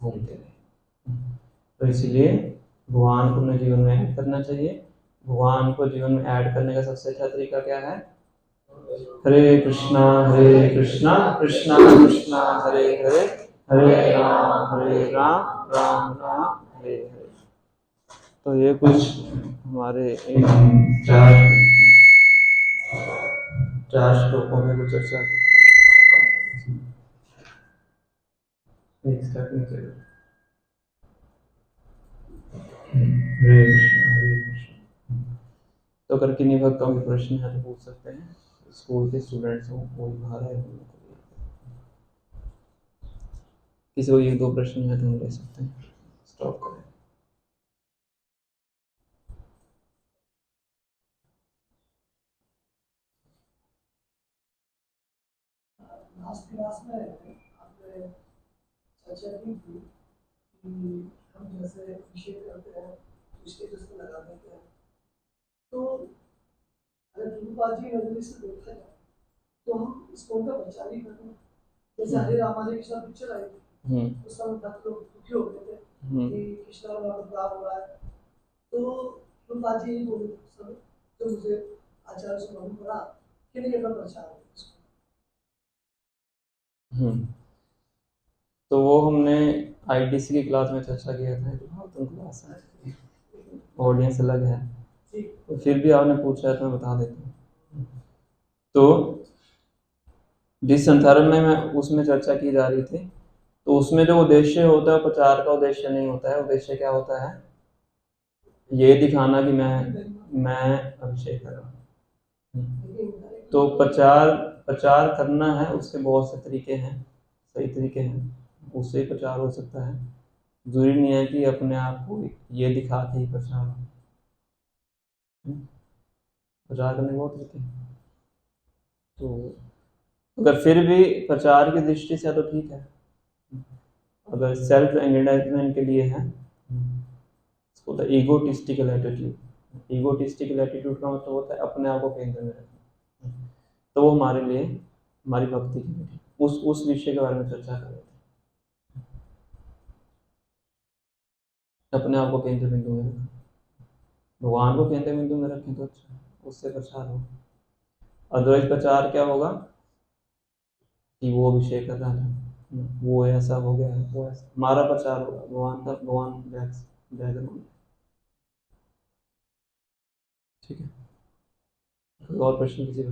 घूमते रहेंगे। तो इसलिए भगवान को अपने जीवन में ऐड करना चाहिए। भगवान को जीवन में ऐड करने का सबसे अच्छा तरीका क्या है, हरे कृष्णा कृष्णा कृष्णा हरे हरे, हरे राम राम राम हरे हरे। तो ये कुछ हमारे चार श्लोकों में कुछ चर्चा हरे कृष्ण। तो अगर किन्हीं भक्तों के प्रश्न है तो पूछ सकते हैं, स्कूल के स्टूडेंट्स हो, कोई बाहर है, किसी को 1-2 प्रश्न है तो हम ले सकते हैं। स्टॉप करें। लास्ट क्लास में आपने चर्चा की थी कि हम जैसे अभिषेक करते हैं उसके जिसको लगा देते हैं, तो अगर गुरुपाद जी नजरिए से देखा जाए तो हम इसको उनका प्रचार ही करते हैं। जैसे हरे राम हरे कृष्णा पिक्चर आई थी, उस समय भक्त लोग दुखी हो गए थे कि कृष्णा वाला बदलाव हो रहा है, तो गुरुपाद जी यही बोले सब जो मुझे आचार्य से मालूम पड़ा कि नहीं अपना प्रचार हो। तो वो हमने आईटीसी की क्लास में चर्चा किया था, तुम क्लास है, ऑडियंस अलग है, तो फिर भी आपने पूछा है तो मैं बता देता हूँ। तो जिस संदर्भ में मैं उसमें चर्चा की जा रही थी, तो उसमें जो उद्देश्य होता है प्रचार का उद्देश्य नहीं होता है। उद्देश्य क्या होता है, ये दिखाना कि मैं अभिषेक कर रहा हूँ। तो प्रचार करना है, उसके बहुत से तरीके हैं, सही तरीके हैं, उससे ही प्रचार हो सकता है। जरूरी नहीं है कि अपने आप को ये दिखा के ही प्रचार हो। प्रचार करने के बहुत तरीके हैं। तो अगर फिर भी प्रचार की दृष्टि से तो ठीक है, अगर सेल्फ एंगेजमेंट के लिए है, इसको ईगोटिस्टिकल एटीट्यूड। ईगोटिस्टिकल एटीट्यूड का मतलब होता है अपने आप को केंद्र में रखना। तो वो हमारे लिए हमारी भक्ति की नहीं, उस विषय के बारे में चर्चा कर रहे थे। अपने आप को केंद्र बिंदु में रखना, भगवान को केंद्र बिंदु में रखें तो अच्छा, उससे प्रचार हो। अदरवाइज प्रचार क्या होगा कि वो अभिषेक कर रहा था, वो ऐसा हो गया है, वो ऐसा, हमारा प्रचार होगा, भगवान बैकग्राउंड। ठीक है, कोई और प्रश्न किसी का?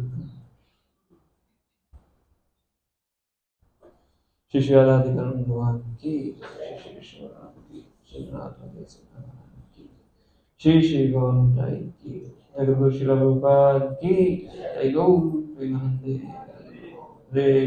श्री राधिकरण भगवान की, श्री गौरताई की, जगत गुरु श्रील प्रभुपाद की, जय गौर प्रेमानंदे।